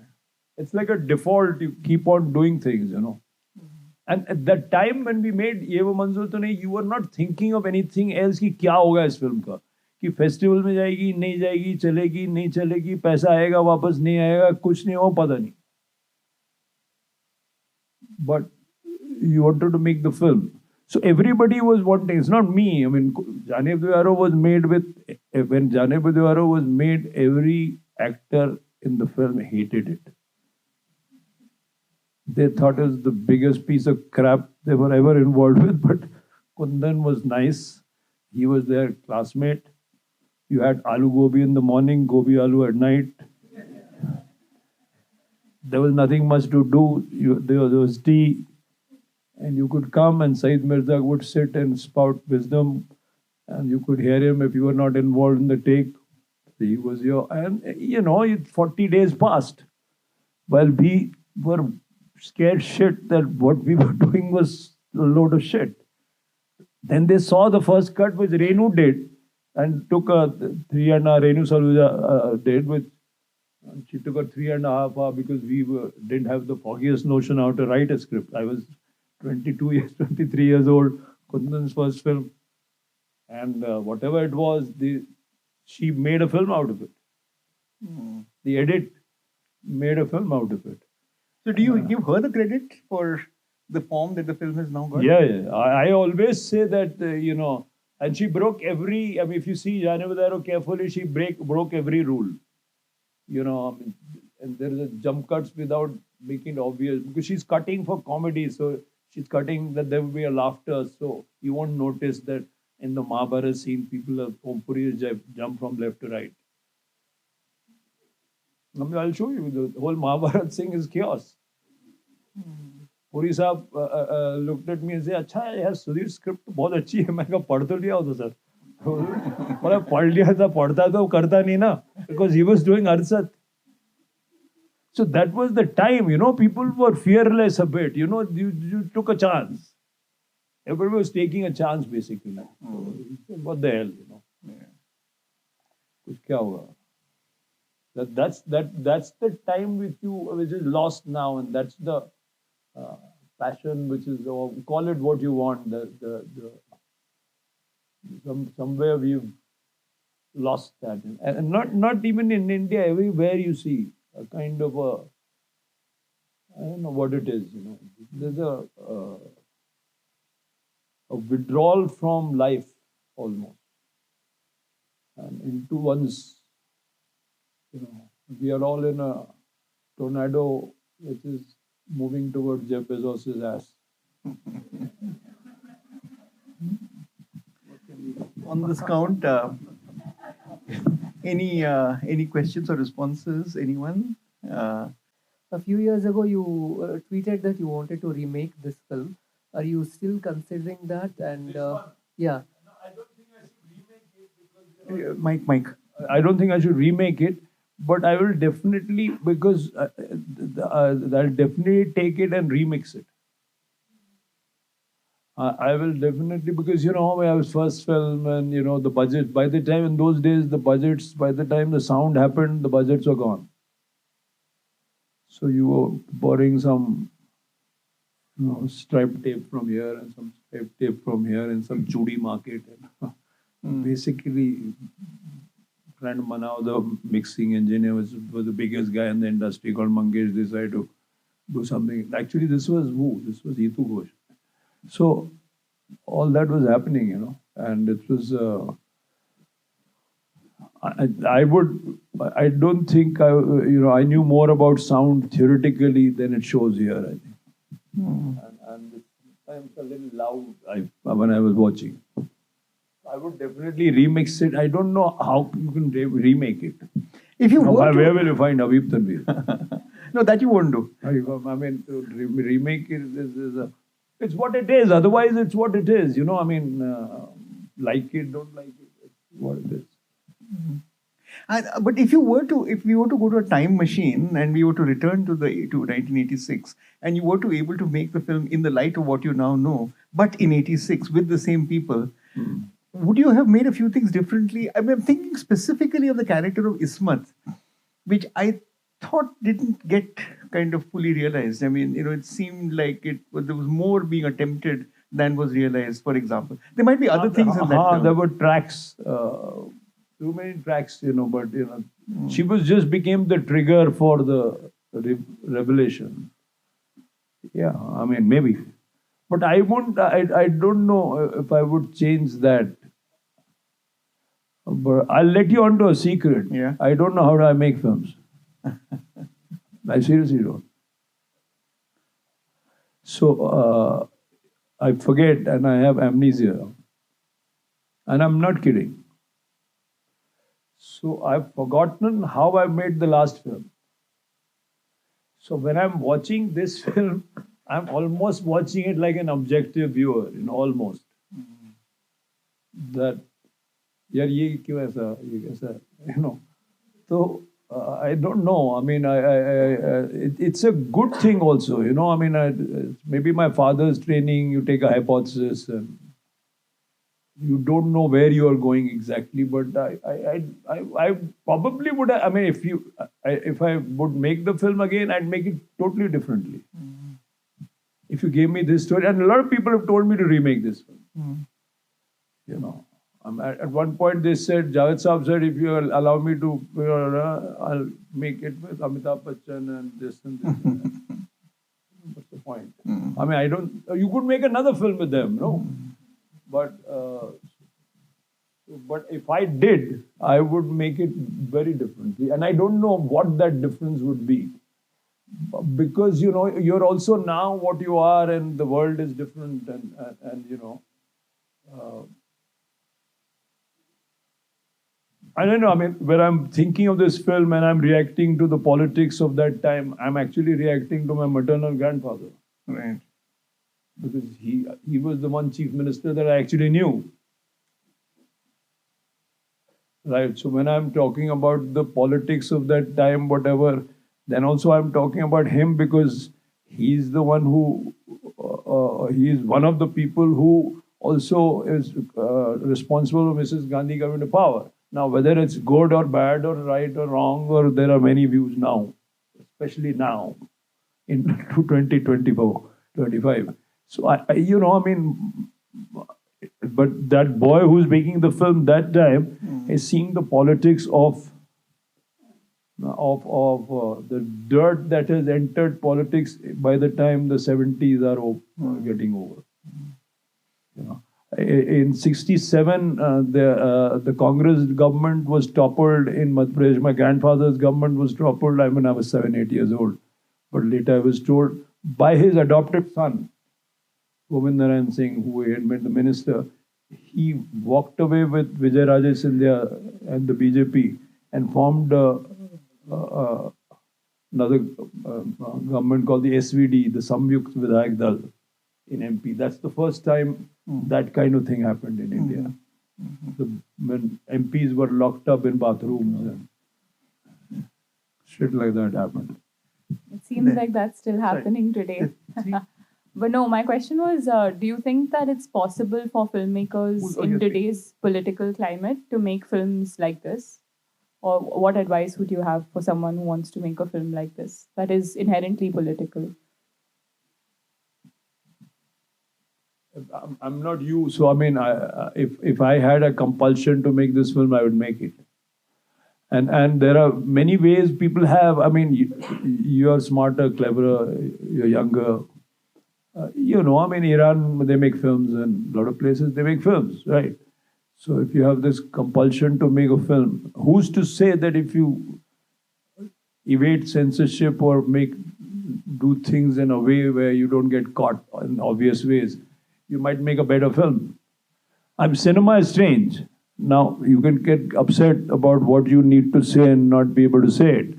It's like a default. You keep on doing things, And at that time when we made Yeh Woh Manzil to Nahin, you were not thinking of anything else कि क्या होगा इस film का, कि festival में जाएगी, नहीं जाएगी, चलेगी, नहीं चलेगी, पैसा आएगा, वापस नहीं आएगा, कुछ नहीं हो, पता नहीं. But you wanted to make the film. So everybody was wanting, it's not me. I mean, Jaane Bhi Dewaro was made with, when Jaane Bhi Dewaro was made, every actor in the film hated it. They thought it was the biggest piece of crap they were ever involved with, but Kundan was nice. He was their classmate. You had aloo gobi in the morning, gobi aloo at night. There was nothing much to do. There was tea. And you could come and Saeed Mirza would sit and spout wisdom. And you could hear him if you were not involved in the take. He was and 40 days passed. While we were scared shit that what we were doing was a load of shit. Then they saw the first cut which Renu did and took a 3.5 Renu Saluja did, which she took a 3.5 hour because we didn't have the foggiest notion how to write a script. I was 23 years old, Kundan's first film. And whatever it was, she made a film out of it. The edit made a film out of it. So do you give her the credit for the form that the film has now got? Yeah. I always say that, and she broke every, I mean, if you see Jaane Bhi Dewaro carefully, she broke every rule. And there is a jump cuts without making it obvious because she's cutting for comedy. So she's cutting that there will be a laughter. So you won't notice that in the Mahabharata scene, people have Ompuri jump from left to right. I mean, I'll show you. The whole Mahabharata thing is chaos. Puri Sahab looked at me and said, "Acha yaar, Sudhir script बहुत अच्छी है." मैं कहा पढ़ तो लिया होता sir. मतलब पढ़ लिया था, पढ़ता तो करता नहीं ना, because he was doing Arsat. So that was the time, people were fearless a bit. You took a chance. Everybody was taking a chance basically. What the hell, कुछ क्या होगा? That's the time which is lost now, and that's the passion which is, or call it what you want. Somewhere we've lost that, and not even in India. Everywhere you see a kind of I don't know what it is. There's a withdrawal from life almost, and into one's. We are all in a tornado which is moving towards Jeff Bezos' ass. On this count, any questions or responses? Anyone? A few years ago, you tweeted that you wanted to remake this film. Are you still considering that? And yeah. I don't think I should remake it because Mike. I don't think I should remake it. But I will definitely, because I'll definitely take it and remix it. I will definitely, because how I was first film and the budget, by the time in those days, by the time the sound happened, the budgets were gone. So you were borrowing some striped tape from here and some striped tape from here and some chudi market. And basically, friend Manav, the mixing engineer, was the biggest guy in the industry, called Mangesh Desai, to do something. Actually, this was who? This was Itu Ghosh. So all that was happening, and it was. I don't think I knew more about sound theoretically than it shows here. I think, and sometimes a little loud. When I was watching, I would definitely remix it. I don't know how you can remake it. If you were Where will you find Habib Tanveer? No, that you won't do. I mean, to remake it it's what it is. Otherwise, it's what it is. Like it, don't like it. It's what it is. But if we were to go to a time machine and we were to return to 1986, and you were to able to make the film in the light of what you now know, but in '86 with the same people, would you have made a few things differently? I mean, I'm thinking specifically of the character of Ismat, which I thought didn't get kind of fully realized. I mean, it seemed like there was more being attempted than was realized. For example, there might be other things in that film. There were tracks. Too many tracks, but she just became the trigger for the revelation. Yeah, I mean, maybe, but I won't. I don't know if I would change that. But I'll let you onto a secret. Yeah. I don't know how I make films. I seriously don't. So I forget and I have amnesia, and I'm not kidding. So I've forgotten how I made the last film. So when I'm watching this film, I'm almost watching it like an objective viewer, almost. That, yaar, ye kyun aisa, ye kaisa, So I don't know. I mean, it's a good thing also, I mean, maybe my father's training, you take a hypothesis and you don't know where you are going exactly, but I probably would. I mean, if I would make the film again, I'd make it totally differently. If you gave me this story, and a lot of people have told me to remake this film. At one point they said, Javed Saab said, if you allow me to, I'll make it with Amitabh Bachchan and this and this. What's the point? I mean, you could make another film with them, no? But if I did, I would make it very differently. And I don't know what that difference would be. Because, you're also now what you are and the world is different and I don't know, I mean, when I'm thinking of this film and I'm reacting to the politics of that time, I'm actually reacting to my maternal grandfather. Right. Because he was the one chief minister that I actually knew. Right. So when I'm talking about the politics of that time, whatever, then also I'm talking about him because he's the one who, he's one of the people who also is responsible for Mrs. Gandhi coming to power. Now, whether it's good or bad or right or wrong, or there are many views now, especially now in 2024, 25. So, I mean, but that boy who's making the film that time is seeing the politics of the dirt that has entered politics by the time the 70s are getting over. In 67, the Congress government was toppled in Madhya Pradesh. My grandfather's government was toppled when I was 7, 8 years old. But later I was told by his adopted son, Govind Narayan Singh, who had been the minister, he walked away with Vijay Rajesh Scindia and the BJP and formed another government called the SVD, the Samyukt Vidhayak Dal in MP. That's the first time that kind of thing happened in India. When MPs were locked up in bathrooms and shit like that happened. It seems like that's still happening today. But no, my question was, do you think that it's possible for filmmakers in today's political climate to make films like this? Or what advice would you have for someone who wants to make a film like this that is inherently political? I'm not you, so I mean, if I had a compulsion to make this film, I would make it. And there are many ways people have. I mean, you are smarter, cleverer, you're younger. I mean, Iran, they make films, and a lot of places they make films, right? So if you have this compulsion to make a film, who's to say that if you evade censorship or do things in a way where you don't get caught in obvious ways, you might make a better film. Cinema is strange. Now, you can get upset about what you need to say and not be able to say it.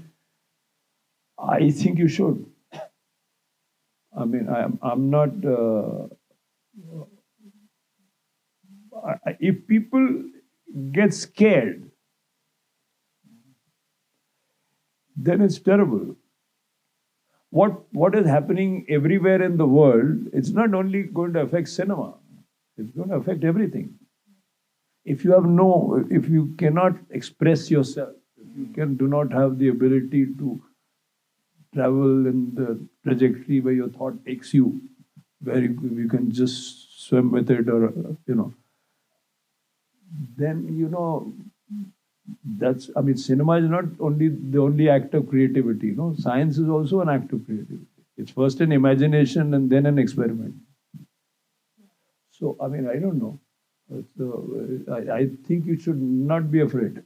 I think you should. I mean, I'm not... if people get scared, then it's terrible. What is happening everywhere in the world, it's not only going to affect cinema, it's going to affect everything. If you cannot express yourself, if you do not have the ability to travel in the trajectory where your thought takes you, where you can just swim with it, or then cinema is not only the only act of creativity. Science is also an act of creativity. It's first an imagination and then an experiment. So I don't know. I think you should not be afraid.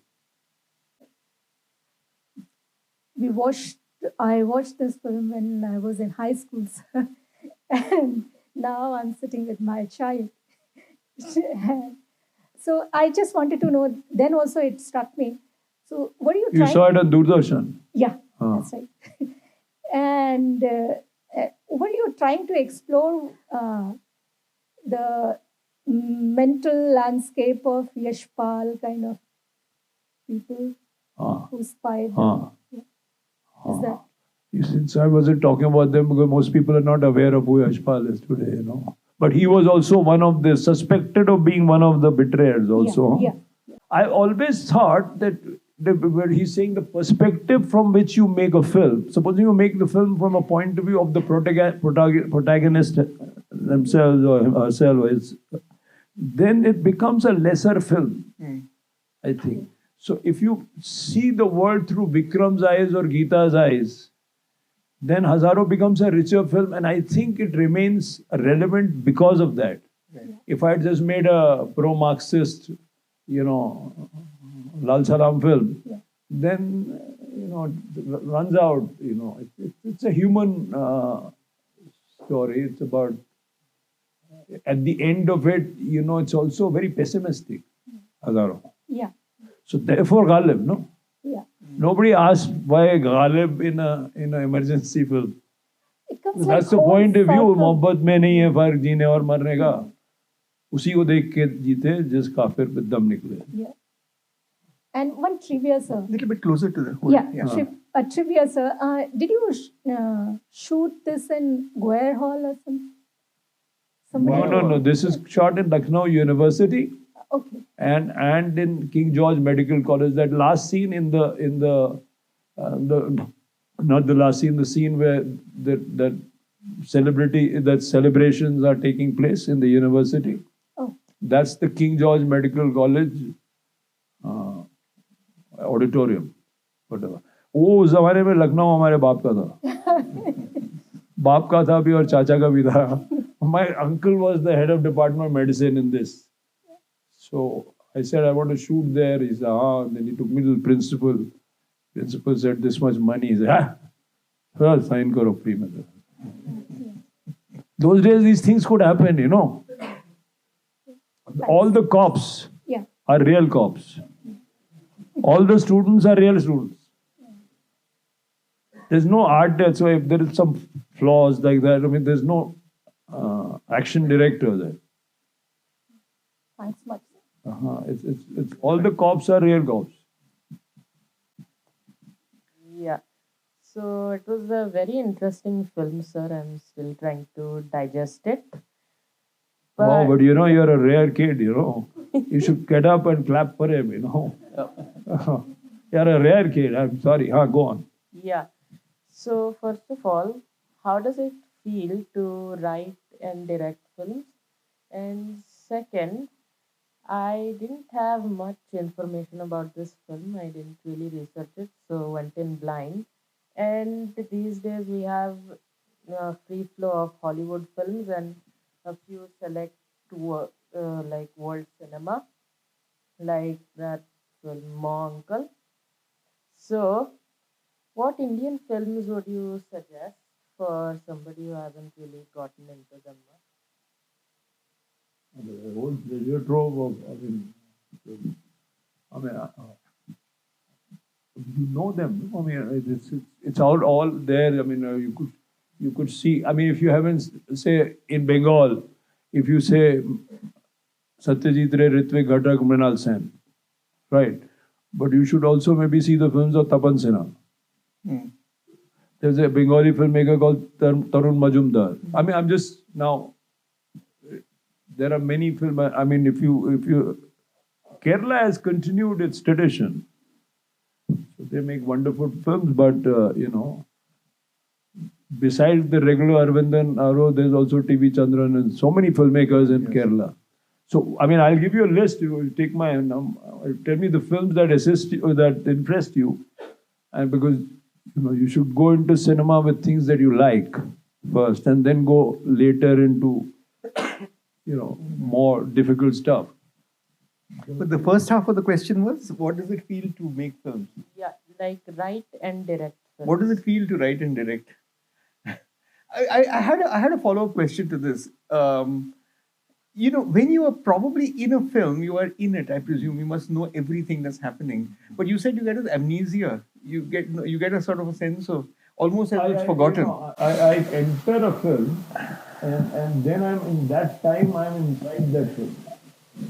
I watched this film when I was in high school, sir. And now I'm sitting with my child. So I just wanted to know, then also it struck me. So what are you trying... You saw it on Doordarshan? Yeah, that's right. And what are you trying to explore? The mental landscape of Yashpal kind of people who spied them. Yeah. Is that... Since I wasn't talking about them, because most people are not aware of who Yashpal is today, But he was also one of the suspected of being one of the betrayers also. Yeah. I always thought that where he's saying the perspective from which you make a film, supposing you make the film from a point of view of the protagonist themselves or herself, then it becomes a lesser film, I think. So if you see the world through Vikram's eyes or Geeta's eyes, then Hazaro becomes a richer film, and I think it remains relevant because of that. Right. If I had just made a pro-Marxist, Lal Salam film, then, it runs out, It's a human story. It's about, at the end of it, it's also very pessimistic, Hazaro. Yeah. So therefore, Ghalib, no? Yeah. Nobody asked why Ghalib in an emergency film. That's the point of view. मोहब्बत में नहीं है फर्क जीने और मरने का. उसी को देख के जीते जिस काफिर पे दम निकले. Yeah. And one trivia, sir. A little bit closer to the whole. Yeah. A trivia, sir. Did you shoot this in Guer Hall or something? No. This is shot in Lucknow University. Okay. And in King George Medical College. That last scene the scene where that celebrations are taking place in the university. Oh. That's the King George Medical College auditorium. Whatever. वो उस जमाने में लखनऊ हमारे बाप का था. बाप का था भी और चाचा का भी था. My uncle was the head of Department of Medicine in this. So I said, I want to shoot there. He said, and then he took me to the principal. Principal said, this much money. He said, well, sign karo free mein. Those days, these things could happen, All the cops are real cops. All the students are real students. There's no art there. So if there is some flaws like that, there's no action director there. Thanks much. It's all the cops are real cops. Yeah. So it was a very interesting film, sir. I'm still trying to digest it. But you're a rare kid, You should get up and clap for him, You're a rare kid. I'm sorry. Go on. Yeah. So first of all, how does it feel to write and direct films? And second, I didn't have much information about this film. I didn't really research it, so went in blind. And these days we have a free flow of Hollywood films and a few select like world cinema, like that film Mo Uncle. So, what Indian films would you suggest for somebody who hasn't really gotten into them much? The whole treasure trove of, you know them. I mean, it's all there. I mean, you could see. I mean, if you haven't, say, in Bengal, if you say Satyajit Ray, Ritvik Ghatak, Mrinal Sen, right? But you should also maybe see the films of Tapan Sinha. There's a Bengali filmmaker called Tarun Majumdar. I mean, I'm just now. There are many films. I mean, if you Kerala has continued its tradition. So they make wonderful films, but besides the regular Arvindan Aro, there's also TV Chandran and so many filmmakers in Kerala. So, I mean, I'll give you a list. You will take my tell me the films that assist you, that impressed you, and because you should go into cinema with things that you like first, and then go later into more difficult stuff. But the first half of the question was, what does it feel to make films? Yeah, like write and direct films. What does it feel to write and direct? I had a follow-up question to this. When you are probably in a film, you are in it. I presume you must know everything that's happening. But you said you get an amnesia. You get a sort of a sense of almost as it's forgotten. I enter a film, and then in that time I'm inside that film.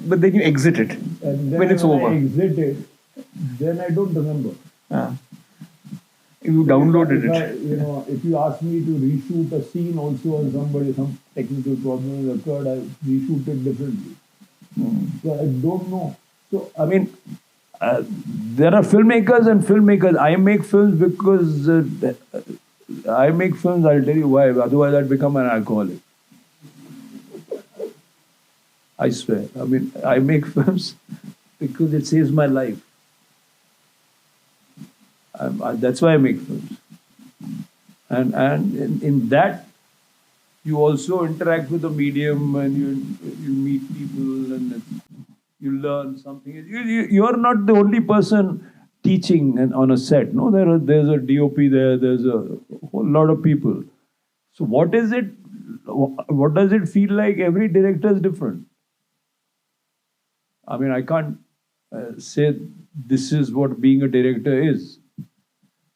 But then you exit it And then when it's over. I exit it, then I don't remember. You downloaded it. If you ask me to reshoot a scene also and some technical problem has occurred, I reshoot it differently. So I don't know. So, I mean, there are filmmakers and filmmakers. I make films because I'll tell you why. Otherwise, I'd become an alcoholic. I swear. I mean, I make films because it saves my life. That's why I make films. And in that, you also interact with the medium and you meet people and you learn something. You're not the only person teaching on a set. No, there's a DOP there. There's a whole lot of people. So what is it? What does it feel like? Every director is different. I mean, I can't say this is what being a director is.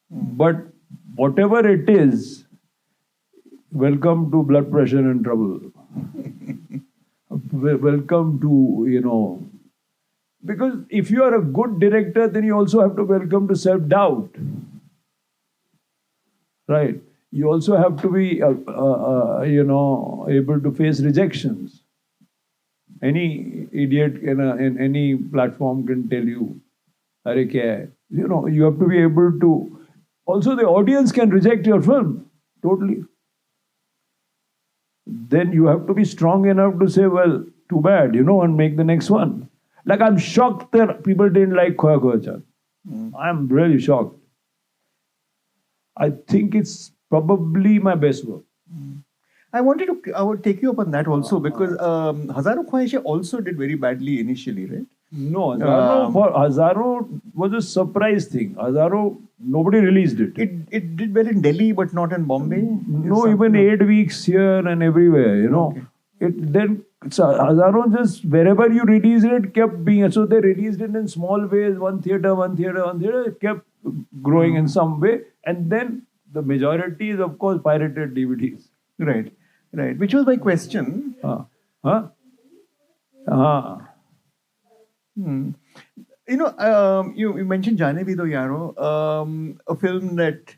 But whatever it is, welcome to blood pressure and trouble. Welcome to, because if you are a good director, then you also have to welcome to self-doubt. Right? You also have to be, able to face rejections. Any idiot in any platform can tell you, "Arey kya hai?" You have to be able to. Also, the audience can reject your film totally. Then you have to be strong enough to say, "Well, too bad," and make the next one. Like, I'm shocked that people didn't like Khoya Khoya Chand. I'm really shocked. I think it's probably my best work. I would take you up on that also because Hazaro Khwahishein also did very badly initially, right? No, Hazaro was a surprise thing. Hazaro, nobody released it. It did well in Delhi, but not in Bombay. No, even 8 weeks here and everywhere. Okay. Hazaro just wherever you release it kept being. So they released it in small ways, one theater. It kept growing in some way, and then the majority is of course pirated DVDs. Right. Which was my question. You mentioned Jaane Bhi Do Yaro, a film that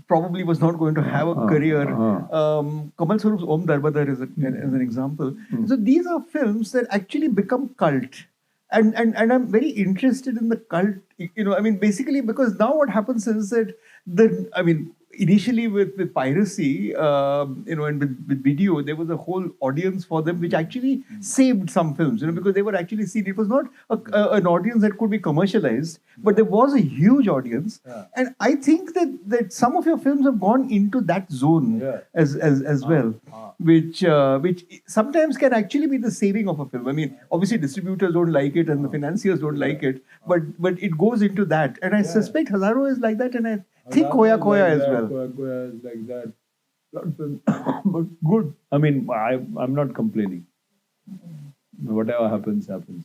probably was not going to have a career. Kamal Swarup's Om Darbadar is an example. So these are films that actually become cult. And I'm very interested in the cult, basically because now what happens is that initially with piracy, and with video, there was a whole audience for them, which actually saved some films, because they were actually seen. It was not an audience that could be commercialized, but there was a huge audience. And I think that some of your films have gone into that zone as well, which sometimes can actually be the saving of a film. I mean, obviously distributors don't like it and the financiers don't like it, but it goes into that. And I suspect Hazaro is like that, and I think Koya Koya as well. Koya Koya is like that. But good. I mean, I'm not complaining. Whatever happens, happens.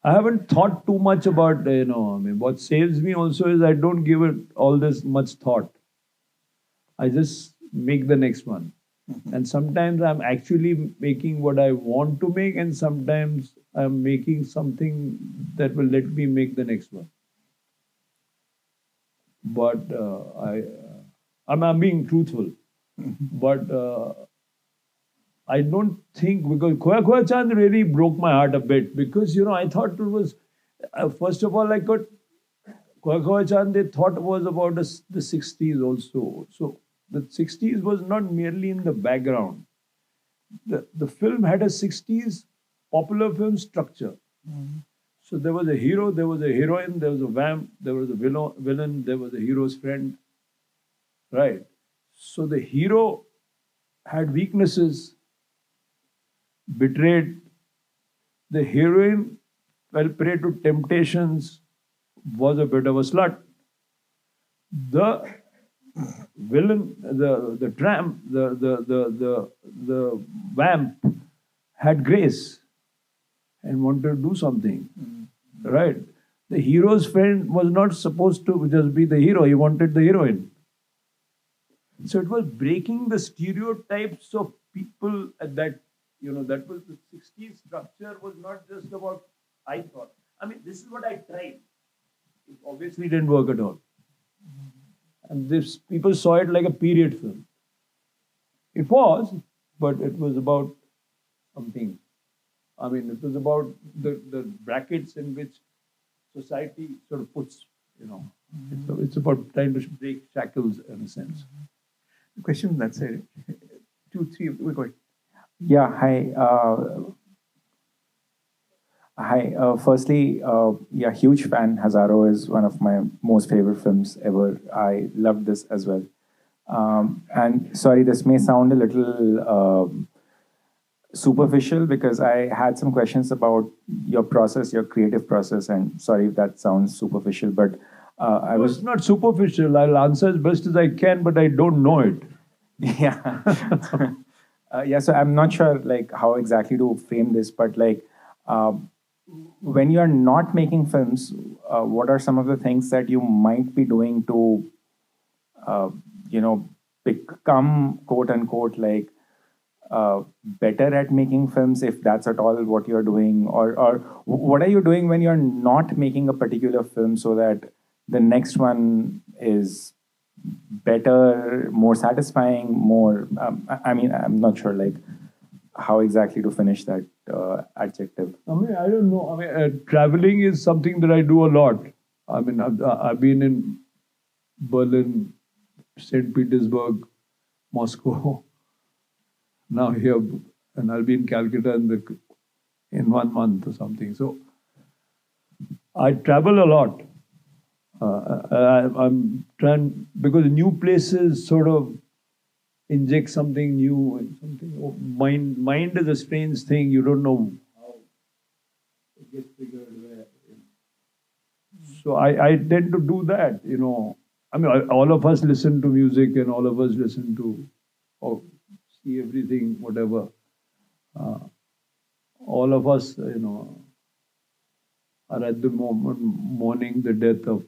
I haven't thought too much about, what saves me also is I don't give it all this much thought. I just make the next one. And sometimes I'm actually making what I want to make, and sometimes I'm making something that will let me make the next one. But I'm being truthful. But I don't think, because Khoya Khoya Chand really broke my heart a bit, because I thought it was first of all, Khoya Khoya Chand, they thought was about the 60s also. So the 60s was not merely in the background. The film had a 60s popular film structure. So there was a hero, there was a heroine, there was a vamp, there was a villain, there was a hero's friend. Right. So the hero had weaknesses, betrayed. The heroine fell prey to temptations, was a bit of a slut. The villain, the tramp, the vamp had grace and wanted to do something. Right? The hero's friend was not supposed to just be the hero, he wanted the heroine. So it was breaking the stereotypes of people at that, that was the 60s structure, was not just about, I thought. I mean, this is what I tried. It obviously didn't work at all. And this people saw it like a period film. It was, but it was about something. I mean, it was about the brackets in which society sort of puts, It's about trying to break shackles in a sense. Question on that side. 2, 3, we're going. Yeah, hi. Firstly, huge fan. Hazaro is one of my most favorite films ever. I loved this as well. And sorry, this may sound a little superficial, because I had some questions about your process, your creative process, and sorry if that sounds superficial, but I was... It's not superficial. I'll answer as best as I can, but I don't know it. Yeah. So I'm not sure how exactly to frame this, but when you're not making films, what are some of the things that you might be doing to, become, quote unquote, better at making films, if that's at all what you're doing? Or what are you doing when you're not making a particular film so that the next one is better, more satisfying, more... I'm not sure how exactly to finish that adjective. I don't know. Traveling is something that I do a lot. I've been in Berlin, St. Petersburg, Moscow, now here, and I'll be in Calcutta in 1 month or something. So I travel a lot. I'm trying, because new places sort of inject something new and something. Mind is a strange thing. You don't know how it gets figured where. So I tend to do that. All of us listen to music, and all of us listen to or see everything, whatever. All of us, are at the moment mourning the death of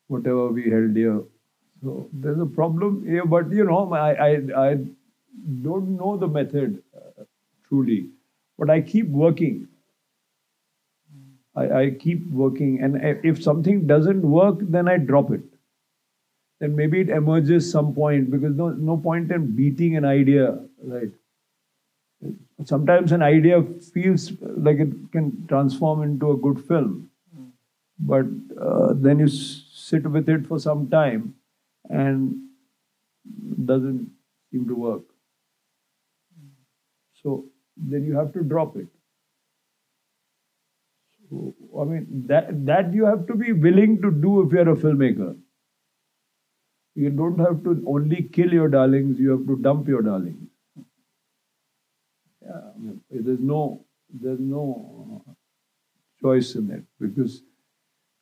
whatever we held dear. So there's a problem here, but I don't know the method truly, but I keep working. I keep working, and if something doesn't work, then I drop it. Then maybe it emerges some point, because no point in beating an idea, right? Sometimes an idea feels like it can transform into a good film, but then you sit with it for some time, and doesn't seem to work. So then you have to drop it. So, I mean, that you have to be willing to do if you're a filmmaker. You don't have to only kill your darlings, you have to dump your darlings. Yeah, I mean, there's no choice in it, because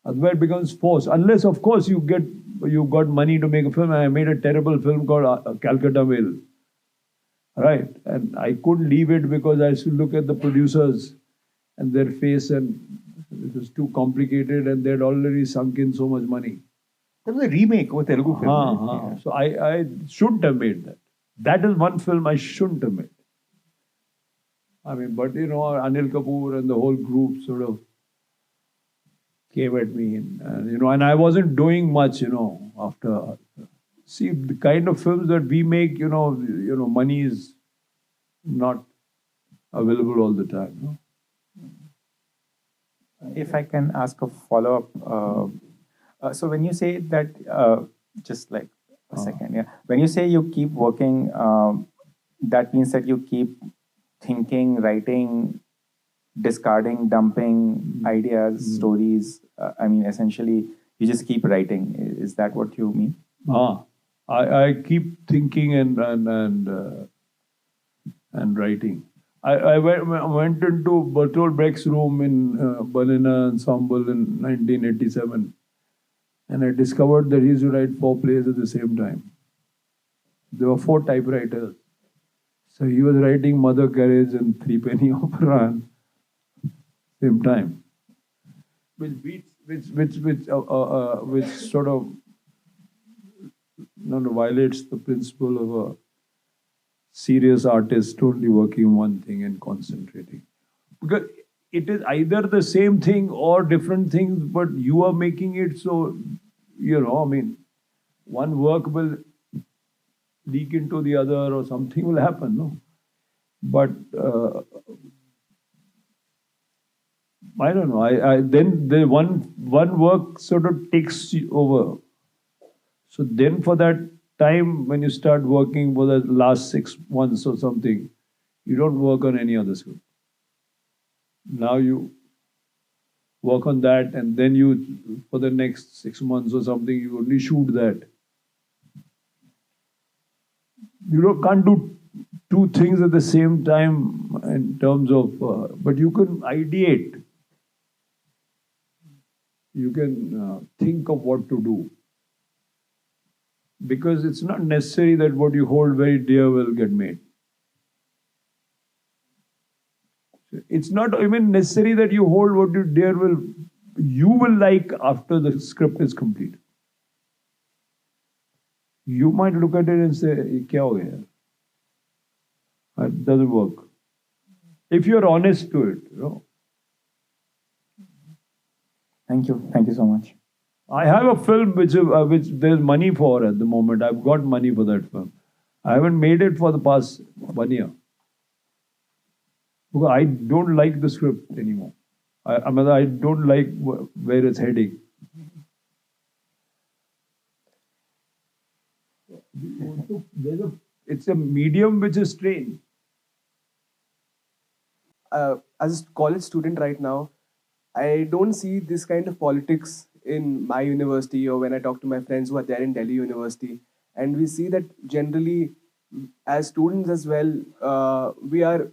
otherwise it becomes forced. Unless, of course, you got money to make a film. I made a terrible film called Calcutta Mail. Right? And I couldn't leave it because I used to look at the producers and their face, and it was too complicated, and they'd already sunk in so much money. That was a remake of a Telugu film. Yeah. So I shouldn't have made that. That is one film I shouldn't have made. I mean, but Anil Kapoor and the whole group sort of came at me, and I wasn't doing much, after. See, the kind of films that we make, money is not available all the time. No? If I can ask a follow-up. So when you say that, just like a second, yeah. When you say you keep working, that means that you keep thinking, writing, discarding, dumping ideas, stories. I mean, essentially, you just keep writing. Is that what you mean? I keep thinking and writing. I went into Bertolt Brecht's room in Berliner Ensemble in 1987, and I discovered that he used to write 4 plays at the same time. There were 4 typewriters. So he was writing Mother Carriage and Threepenny Opera at the same time, which sort of violates the principle of a serious artist only working on one thing and concentrating. Because it is either the same thing or different things, but you are making it so, one work will leak into the other or something will happen, no? But I don't know. Then the one work sort of takes you over. So then for that time when you start working for the last 6 months or something, you don't work on any other script. Now you work on that, and then you, for the next 6 months or something, you only shoot that. You can't do 2 things at the same time in terms of, but you can ideate. You can think of what to do. Because it's not necessary that what you hold very dear will get made. It's not even necessary that you hold what you dear you will like after the script is complete. You might look at it and say, "Kya ho gaya?" It doesn't work. If you're honest to it, Thank you. Thank you so much. I have a film which there's money for at the moment. I've got money for that film. I haven't made it for the past 1 year. Because I don't like the script anymore. I don't like where it's heading. It's a medium which is strange. As a college student right now, I don't see this kind of politics in my university or when I talk to my friends who are there in Delhi University. And we see that generally, as students as well, we are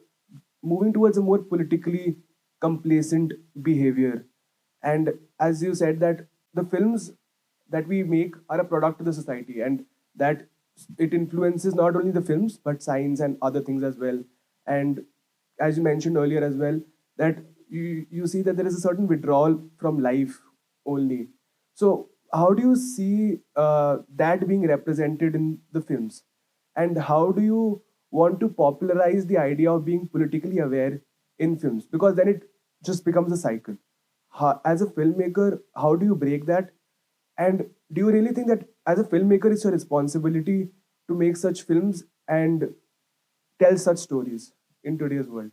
moving towards a more politically complacent behavior. And as you said, that the films that we make are a product of the society, and that it influences not only the films, but science and other things as well. And as you mentioned earlier as well, that you see that there is a certain withdrawal from life only. So how do you see that being represented in the films? And how do you want to popularize the idea of being politically aware in films? Because then it just becomes a cycle. As a filmmaker, how do you break that? And do you really think that as a filmmaker, it's your responsibility to make such films and tell such stories in today's world?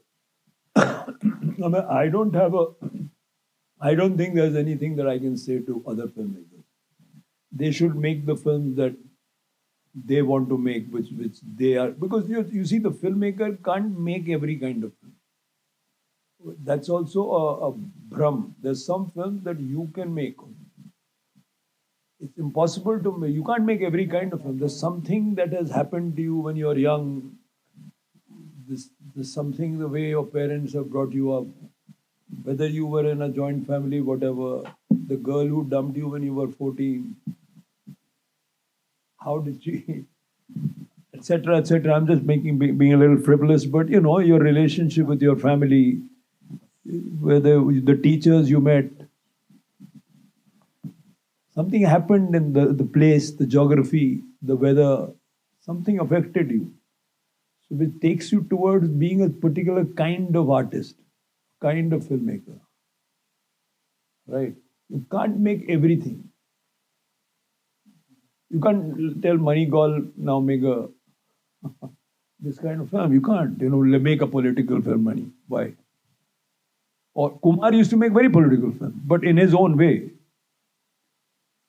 I don't think there's anything that I can say to other filmmakers. They should make the films that they want to make, which they are, because you see, the filmmaker can't make every kind of film. That's also a bhram. There's some films that you can make. It's impossible to make. You can't make every kind of film. There's something that has happened to you when you're young. There's something, the way your parents have brought you up, whether you were in a joint family, whatever, the girl who dumped you when you were 14, how did she, etc., etc. I'm just being a little frivolous, but you know, your relationship with your family, whether the teachers you met, something happened in the place, the geography, the weather, something affected you. So which takes you towards being a particular kind of artist, kind of filmmaker. Right? You can't make everything. You can't tell Moneygall now make a this kind of film. You can't, you know, make a political film, Money. Why? Or Kumar used to make very political film, but in his own way.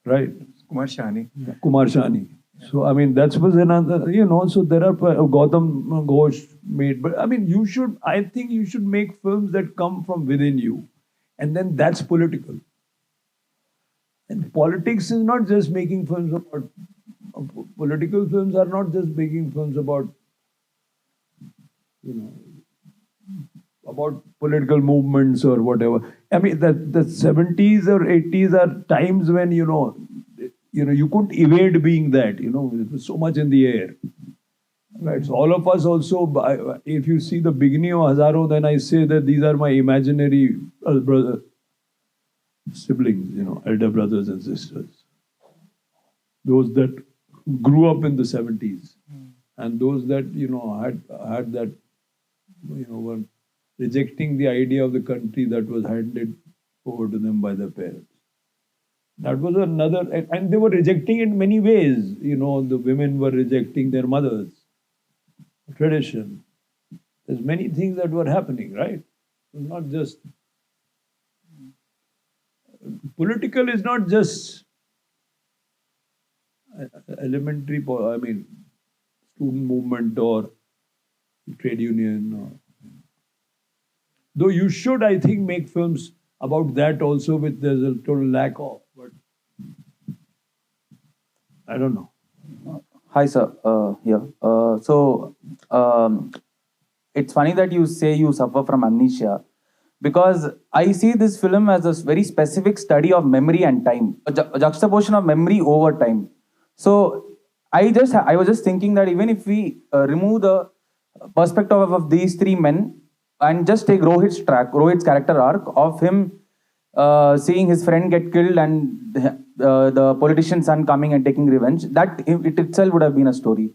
Right? Kumar Shani. Kumar Shani. So, I mean, that was another, you know, so there are Gautam Ghosh made, but I mean, I think you should make films that come from within you. And then that's political. And politics is not just making films about, political films are not just making films about, you know, about political movements or whatever. I mean, the 70s or 80s are times when, you know, you couldn't evade being that, you know, it was so much in the air. Right. So all of us also, if you see the beginning of Hazaro, then I say that these are my imaginary siblings, you know, elder brothers and sisters. Those that grew up in the 70s and those that, you know, had that, you know, were rejecting the idea of the country that was handed over to them by their parents. That was another, and they were rejecting it in many ways. You know, the women were rejecting their mothers, tradition. There's many things that were happening, right? It's not just, political is not just elementary, I mean, student movement or trade union. Though you should, I think, make films about that also, with there's a total lack of, but I don't know. Hi, sir. It's funny that you say you suffer from amnesia, because I see this film as a very specific study of memory and time, a juxtaposition of memory over time. So I was just thinking that even if we remove the perspective of these three men and just take Rohit's character arc of him seeing his friend get killed and the politician's son coming and taking revenge, that it itself would have been a story.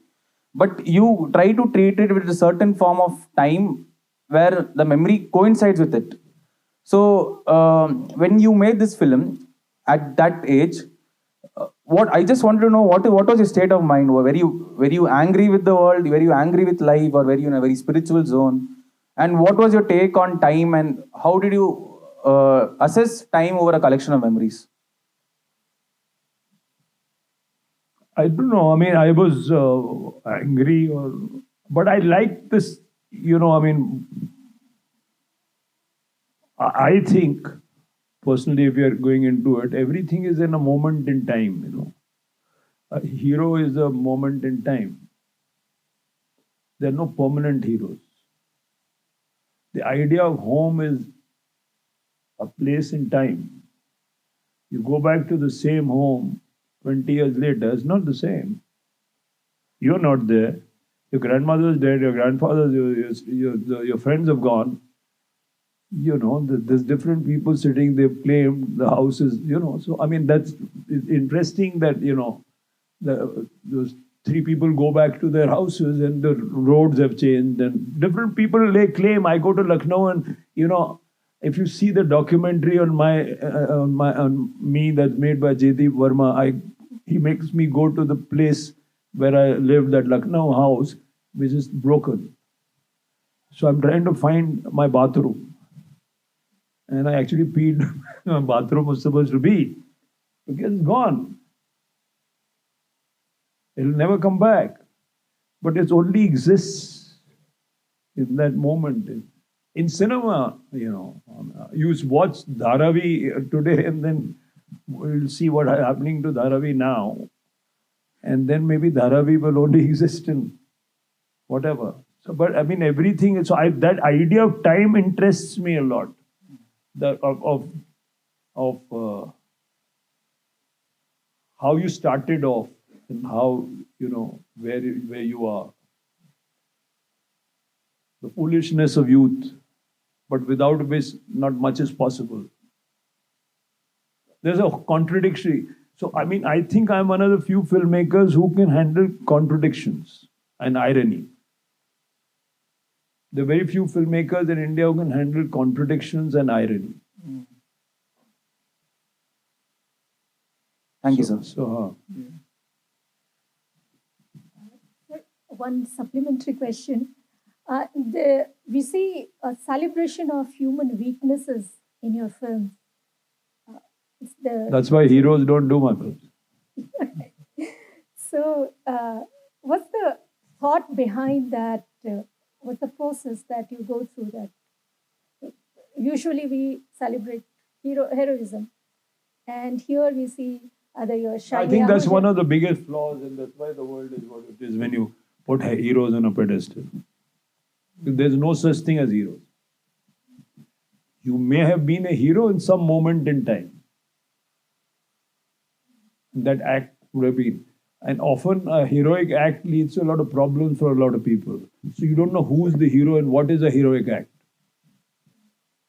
But you try to treat it with a certain form of time where the memory coincides with it. So when you made this film at that age, what I just wanted to know, what was your state of mind? Were you angry with the world? Were you angry with life? Or were you in a very spiritual zone? And what was your take on time, and how did you assess time over a collection of memories? I don't know. I mean, I was angry, but I liked this. You know, I mean, I think personally, if we are going into it, everything is in a moment in time. You know, a hero is a moment in time. There are no permanent heroes. The idea of home is a place in time. You go back to the same home 20 years later, it's not the same. You're not there. Your grandmother is dead, your grandfather, your friends have gone. You know, there's different people sitting, they've claimed the houses, you know. So, I mean, that's interesting that, you know, those three people go back to their houses and the roads have changed and different people lay claim. I go to Lucknow and, you know, if you see the documentary on me that's made by Jaideep Verma, he makes me go to the place where I lived, that Lucknow house, which is broken. So I'm trying to find my bathroom. And I actually peed my bathroom was supposed to be, because it's gone. It'll never come back. But it only exists in that moment. In cinema, you watch Dharavi today and then we'll see what is happening to Dharavi now. And then maybe Dharavi will only exist in whatever. So, but I mean, everything. So that idea of time interests me a lot. How you started off and how, where you are. The foolishness of youth, but without which not much is possible. There's a contradiction. So, I mean, I think I'm one of the few filmmakers who can handle contradictions and irony. There are very few filmmakers in India who can handle contradictions and irony. Thank you, sir. One supplementary question. We see a celebration of human weaknesses in your films. That's why heroes don't do my films. So, what's the thought behind that? What's the process that you go through that? Usually we celebrate heroism. And here we see you're shiny. I think that's one of the biggest flaws, and that's why the world is what it is when you put heroes on a pedestal. There's no such thing as heroes. You may have been a hero in some moment in time. That act would have been. And often a heroic act leads to a lot of problems for a lot of people. So you don't know who's the hero and what is a heroic act.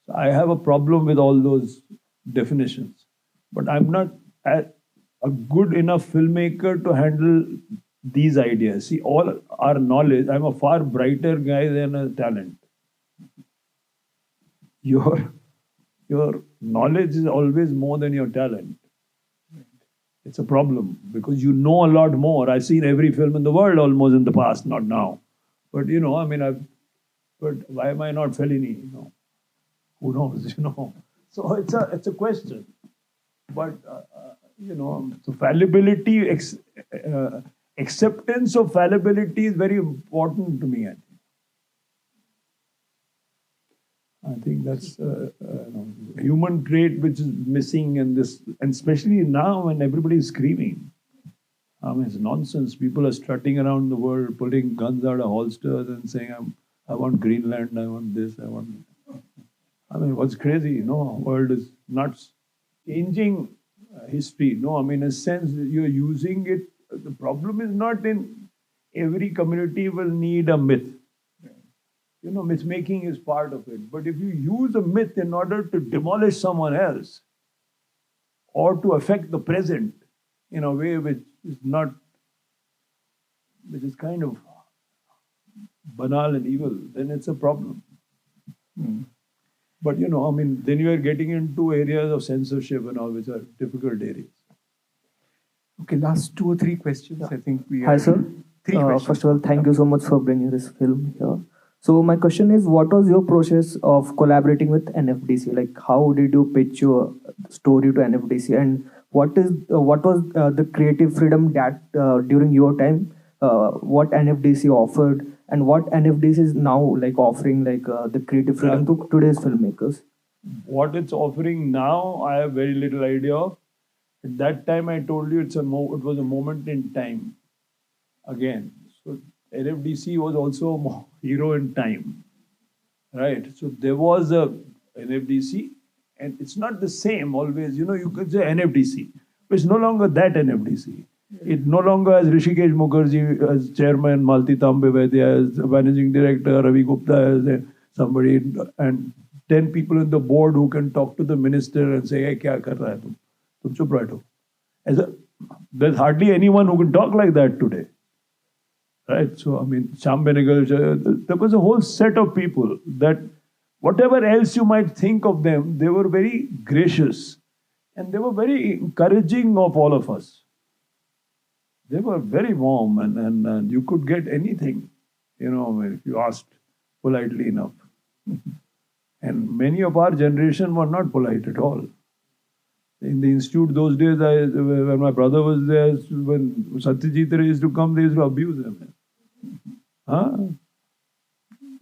So I have a problem with all those definitions. But I'm not a good enough filmmaker to handle these ideas. See, all our knowledge, I'm a far brighter guy than a talent. Your knowledge is always more than your talent. It's a problem because you know a lot more. I've seen every film in the world almost in the past, not now. But but why am I not Fellini? Who knows? So it's a question. But so fallibility, acceptance of fallibility is very important to me. I think that's a human trait which is missing in this, and especially now when everybody is screaming. I mean, it's nonsense. People are strutting around the world, pulling guns out of holsters and saying, I want Greenland, I want this, I want... I mean, what's crazy? World is nuts. Changing history. In a sense, you're using it. The problem is not in every community will need a myth. Myth-making is part of it. But if you use a myth in order to demolish someone else or to affect the present in a way which is kind of banal and evil, then it's a problem. But, then you are getting into areas of censorship and all, which are difficult areas. Okay, last 2 or 3 questions. I think we Hi, sir. 3 questions. First of all, thank you so much for bringing this film here. So my question is, what was your process of collaborating with NFDC? Like, how did you pitch your story to NFDC, and what was the creative freedom that during your time, what NFDC offered, and what NFDC is now offering the creative freedom to today's filmmakers? What it's offering now, I have very little idea of. At that time, I told you it was a moment in time. Again, so NFDC was also a hero in time, right? So there was a NFDC, and it's not the same always. You could say NFDC, but it's no longer that NFDC. It no longer has Rishikesh Mukherjee as chairman, Malti Tambe Vaidya as managing director, Ravi Gupta as somebody, and 10 people in the board who can talk to the minister and say, "Hey, kya kar raha hai tum? Tum chup raho." There's hardly anyone who can talk like that today. Right? So, Sham Benegal, there was a whole set of people that whatever else you might think of them, they were very gracious and they were very encouraging of all of us. They were very warm and you could get anything, if you asked politely enough. And many of our generation were not polite at all. In the institute those days, when my brother was there, when Satyajit used to come, they used to abuse him. Huh?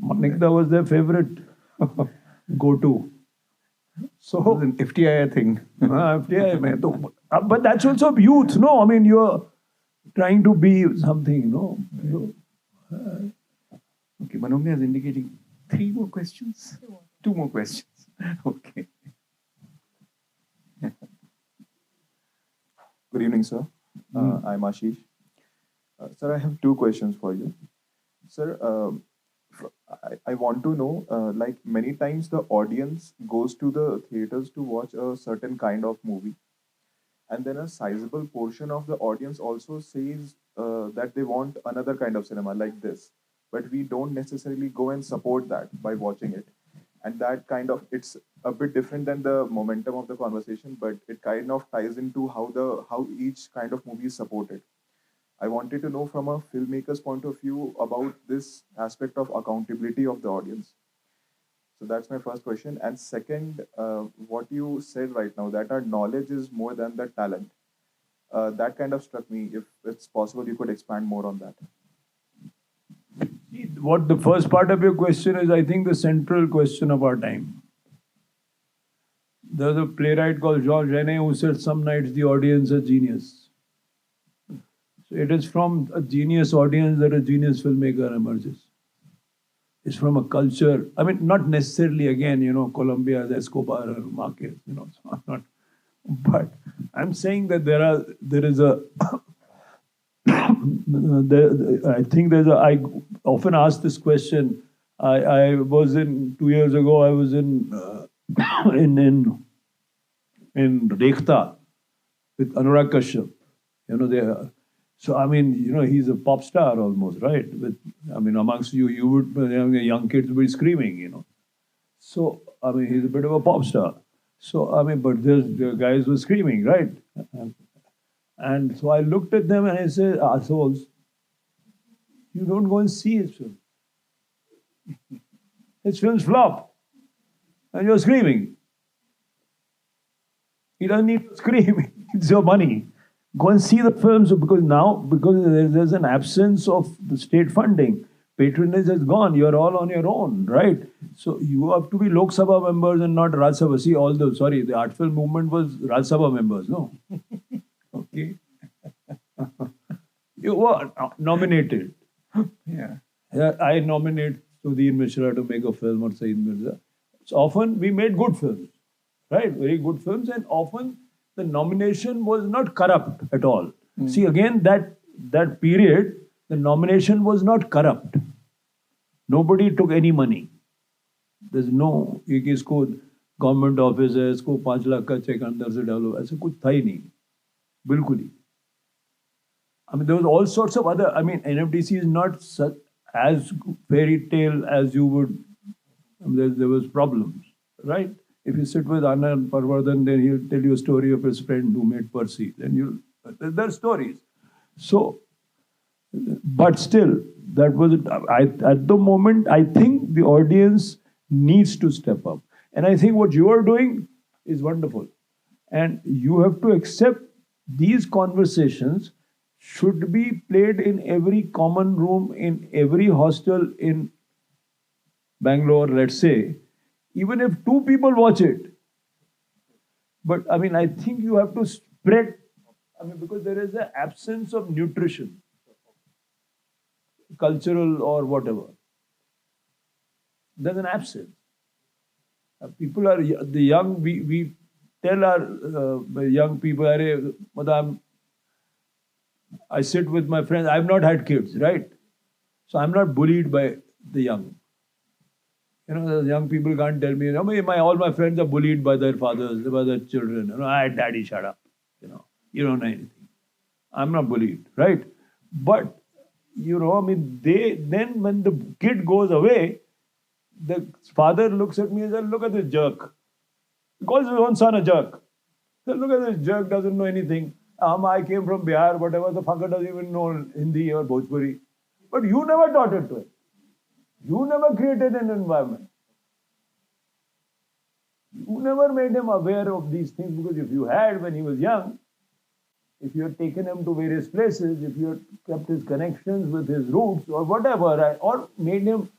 Manikda was their favorite go-to. So, it was an FTI thing. FTI, mein. But that's also youth, no? I mean, you're trying to be something, no? Okay, Manogna is indicating 3 more questions? 2 more questions. Okay. Good evening, sir. I'm Ashish. Sir, I have 2 questions for you. Sir, I want to know, like many times the audience goes to the theaters to watch a certain kind of movie, and then a sizable portion of the audience also says that they want another kind of cinema like this, but we don't necessarily go and support that by watching it. And that kind of, it's a bit different than the momentum of the conversation, but it kind of ties into how each kind of movie is supported. I wanted to know from a filmmaker's point of view about this aspect of accountability of the audience. So that's my first question. And second, what you said right now, that our knowledge is more than the talent. That kind of struck me. If it's possible, you could expand more on that. What the first part of your question is, I think, the central question of our time. There's a playwright called Jean Genet who said, some nights the audience is genius. So it is from a genius audience that a genius filmmaker emerges. It's from a culture. I mean, not necessarily, again, Colombia's Escobar or Marquez, so not. But I'm saying that there is a I think I often ask this question. I was 2 years ago, I was in Rekhta with Anurag Kashyap. So, I mean, he's a pop star almost, right? Amongst you would, young kids would be screaming, So, I mean, he's a bit of a pop star. So, I mean, but the guys were screaming, right? And so I looked at them and I said, assholes, you don't go and see his film. His films flop. And you're screaming. He doesn't need to scream. It's your money. Go and see the films because there's an absence of the state funding. Patronage has gone. You're all on your own, right? So you have to be Lok Sabha members and not Raj Sabha. See, the art film movement was Raj Sabha members, no? Okay. You were nominated. Yeah. I nominate Sudhir Mishra to make a film or Saeed Mirza. So often we made good films, right? Very good films, and often the nomination was not corrupt at all. See, again, that period, the nomination was not corrupt. Nobody took any money. There's no, इसको government office है, इसको 5 लाख का check अंदर से डालो, ऐसा कुछ था ही नहीं. बिल्कुल ही. I mean, there was all sorts of other, NFDC is not such, as fairy tale as you would, there was problems, right? If you sit with Anand Parvardhan, then he'll tell you a story of his friend who made Percy. Then there are stories. So, but still, that was, at the moment, I think the audience needs to step up. And I think what you are doing is wonderful. And you have to accept these conversations should be played in every common room, in every hostel in Bangalore, let's say, even if 2 people watch it. But I think you have to spread, because there is an absence of nutrition, cultural or whatever. There's an absence. People are, the young, we tell our young people, I sit with my friends, I've not had kids, right? So I'm not bullied by the young. The young people can't tell me, all my friends are bullied by their fathers, by their children. Daddy, shut up. You don't know anything. I'm not bullied, right? But, then when the kid goes away, the father looks at me and says, look at this jerk. He calls his own son a jerk. So look at this jerk, doesn't know anything. I came from Bihar, whatever, the fucker doesn't even know Hindi or Bhojpuri. But you never taught it to him. You never created an environment. You never made him aware of these things, because if you had when he was young, if you had taken him to various places, if you had kept his connections with his roots or whatever, or made him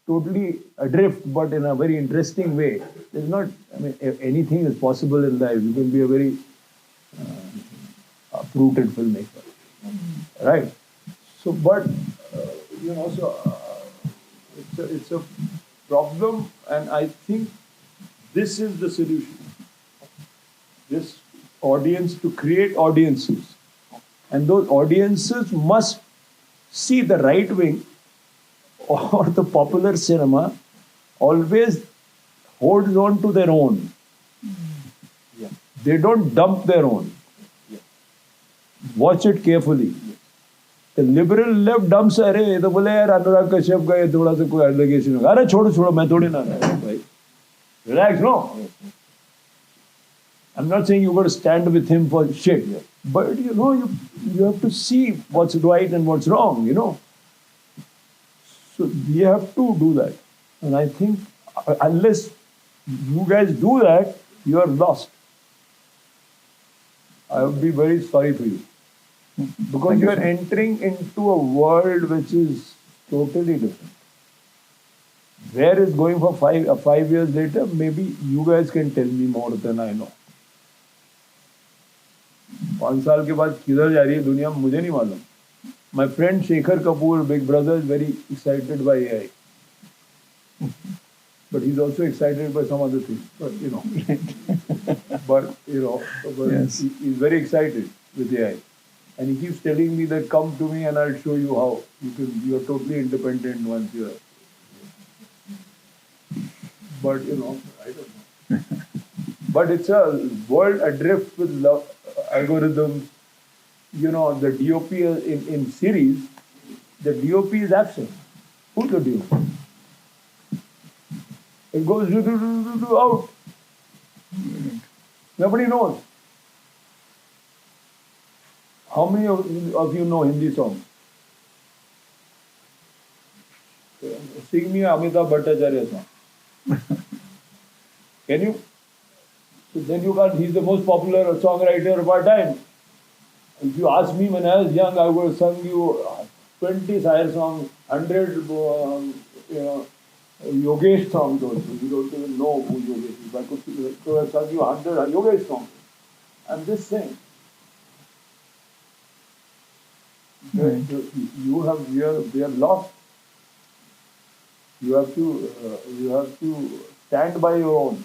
totally adrift, but in a very interesting way. There's not, I mean, anything is possible in life. You can be a very uprooted filmmaker, right? So, but it's a problem, and I think this is the solution. This audience, to create audiences, and those audiences must see the right wing or the popular cinema always holds on to their own. Yeah. They don't dump their own. Yeah. Watch it carefully. The liberal left dumps, अरे ये तो बोले यार अनुराग कश्यप का ये थोड़ा सा कोई allegation होगा, अरे छोड़ो छोड़ो मैं थोड़ी ना भाई, relax, no. I'm not saying you got to stand with him for shit, but you have to see what's right and what's wrong, So we have to do that, and I think unless you guys do that, you are lost. I would be very sorry for you. Because you are entering into a world which is totally different. Where is going for 5 years later, maybe you guys can tell me more than I know. 5 साल के बाद किधर जा रही है दुनिया मुझे नहीं मालूम. My friend Shekhar Kapoor, Big Brother, is very excited by AI. But he's also excited by some other things. But yes. He's very excited with AI. And he keeps telling me that come to me and I'll show you how you're totally independent once you're. But I don't know. But it's a world adrift with algorithms. The DOP in series, the DOP is absent. Who's the DOP? It goes out. Nobody knows. How many of you know Hindi songs? Sing me Amitabh Bhattacharya song. Can you? So then you can't. He's the most popular songwriter of our time. If you ask me when I was young, I would have sung you 20 Sire songs, 100 Yogesh songs also. You don't even know who Yogesh is. I could have sung you 100 Yogesh songs. I'm just saying. Right. We are lost. You have to stand by your own.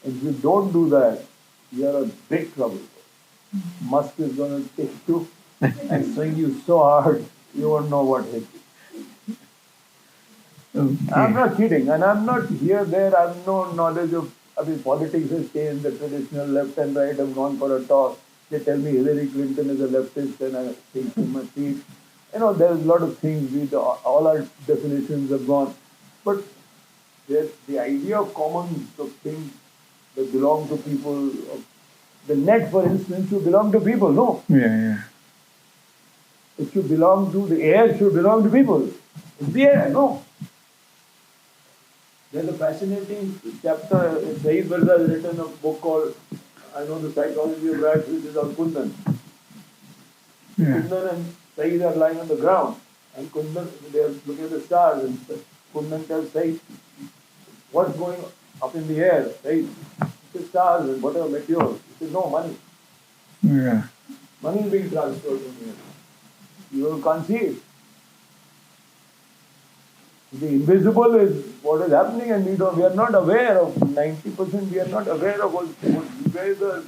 If you don't do that, you are in big trouble. Musk is going to take you and swing you so hard, you won't know what hit you. Okay. I'm not kidding, and I'm not here, there, I have no knowledge of, politics has changed, the traditional left and right have gone for a toss. They tell me Hillary Clinton is a leftist and I think she must be. There's a lot of things, all our definitions have gone. But the idea of commons, of things that belong to people, the net, for instance, should belong to people, no? Yeah. It should belong to, the air should belong to people. It's the air, no? There's a fascinating chapter, Sahid Mirza has written a book called, I know the psychology of rats, which is on Kundan. Yeah. Kundan and Sahid are lying on the ground, and Kundan, they are looking at the stars, and Kundan tells Sahid, what's going up in the air? Sahid, the stars and whatever meteors. He says, no, money. Yeah. Money is being transferred from here. You can't see it. The invisible is what is happening, and we are not aware of 90%. We are not aware of what you guys are.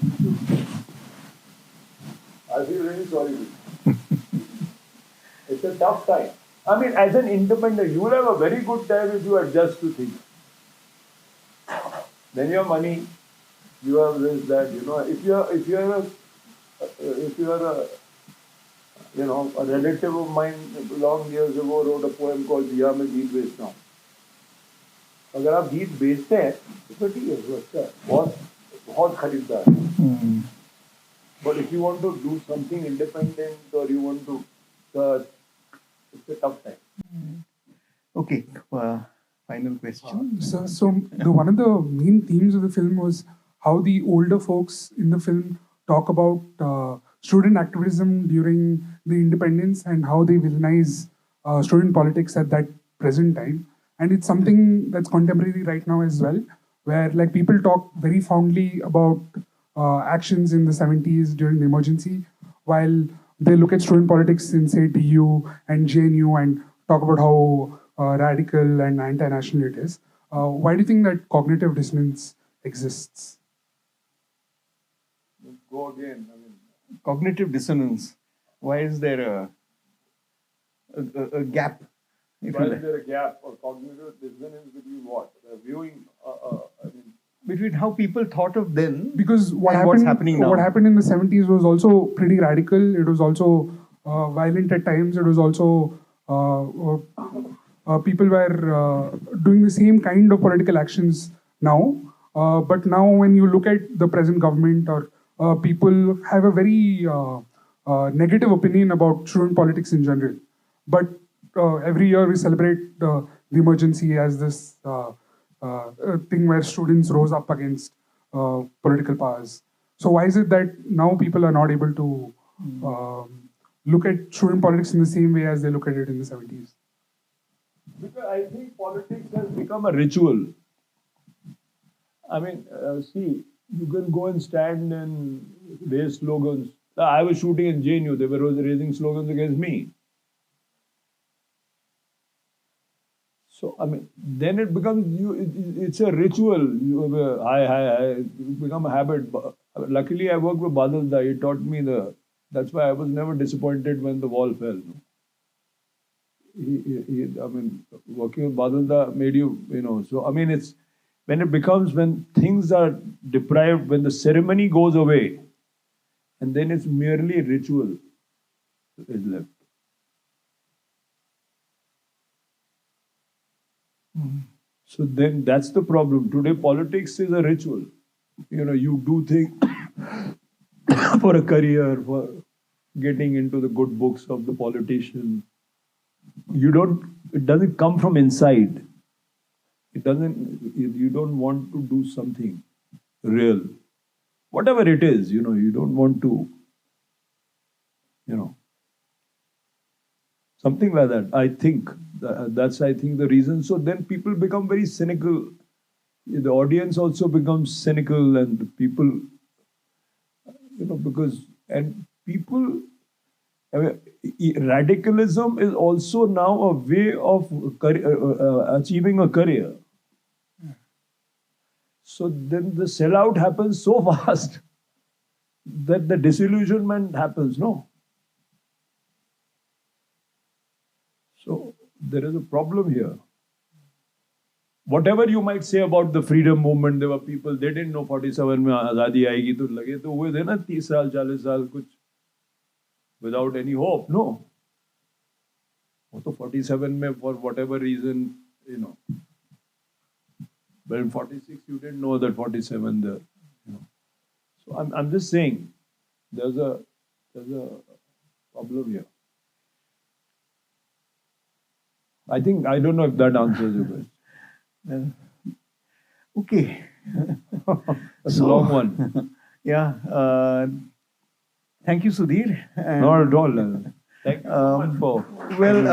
I feel really sorry. It's a tough time. As an independent, you will have a very good time if you adjust to things. Then you have money, you have this, that. If you are a relative of mine long years ago wrote a poem called दिया मैं गीत बेचता हूँ. अगर आप गीत बेचते हैं तो ठीक है, वो अच्छा है, बहुत खरीददार है. But if you want to do something independent or you want to, it's a tough time. Okay. final question. So one of the main themes of the film was how the older folks in the film talk about student activism during the independence and how they villainize student politics at that present time. And it's something that's contemporary right now as well, where like people talk very fondly about actions in the 70s during the emergency, while they look at student politics in say TU and JNU and talk about how radical and anti-national it is. Why do you think that cognitive dissonance exists? Go again. I mean, cognitive dissonance. Why is there a gap? Why is there a gap or cognitive dissonance between what? Viewing, between how people thought of then because what's happening now. What happened in the 70s was also pretty radical. It was also violent at times. It was also people were doing the same kind of political actions now. But now when you look at the present government, or people have a very negative opinion about student politics in general. But every year we celebrate the emergency as this thing where students rose up against political powers. So why is it that now people are not able to look at student politics in the same way as they look at it in the 70s? Because I think politics has become a ritual. I mean, see, you can go and stand and raise slogans. I was shooting in JNU, they were raising slogans against me. So, I mean, then it becomes, it's a ritual. It become a habit. Luckily, I worked with Badalda. He taught me that's why I was never disappointed when the wall fell. I mean, working with Badalda made you, so, I mean, it's, when things are deprived, when the ceremony goes away, and then it's merely ritual is left. So then that's the problem. Today, politics is a ritual. You do things for a career, for getting into the good books of the politician. It doesn't come from inside. You don't want to do something real. Whatever it is, you don't want to, something like that. I think that's the reason. So then people become very cynical. The audience also becomes cynical, and the people, radicalism is also now a way of achieving a career. So then the sellout happens so fast that the disillusionment happens, no? So there is a problem here. Whatever you might say about the freedom movement, there were people, they didn't know 47 में आज़ादी आएगी तो लगे तो हुए थे ना 30 साल 40 साल कुछ without any hope, no? वो तो 47 में for whatever reason, but in 46 you didn't know that 47 there, So I'm just saying there's a problem here. I don't know if that answers your question. Okay. That's a long one. Yeah. Thank you, Sudhir. Not at all. Thank you so much for. Well.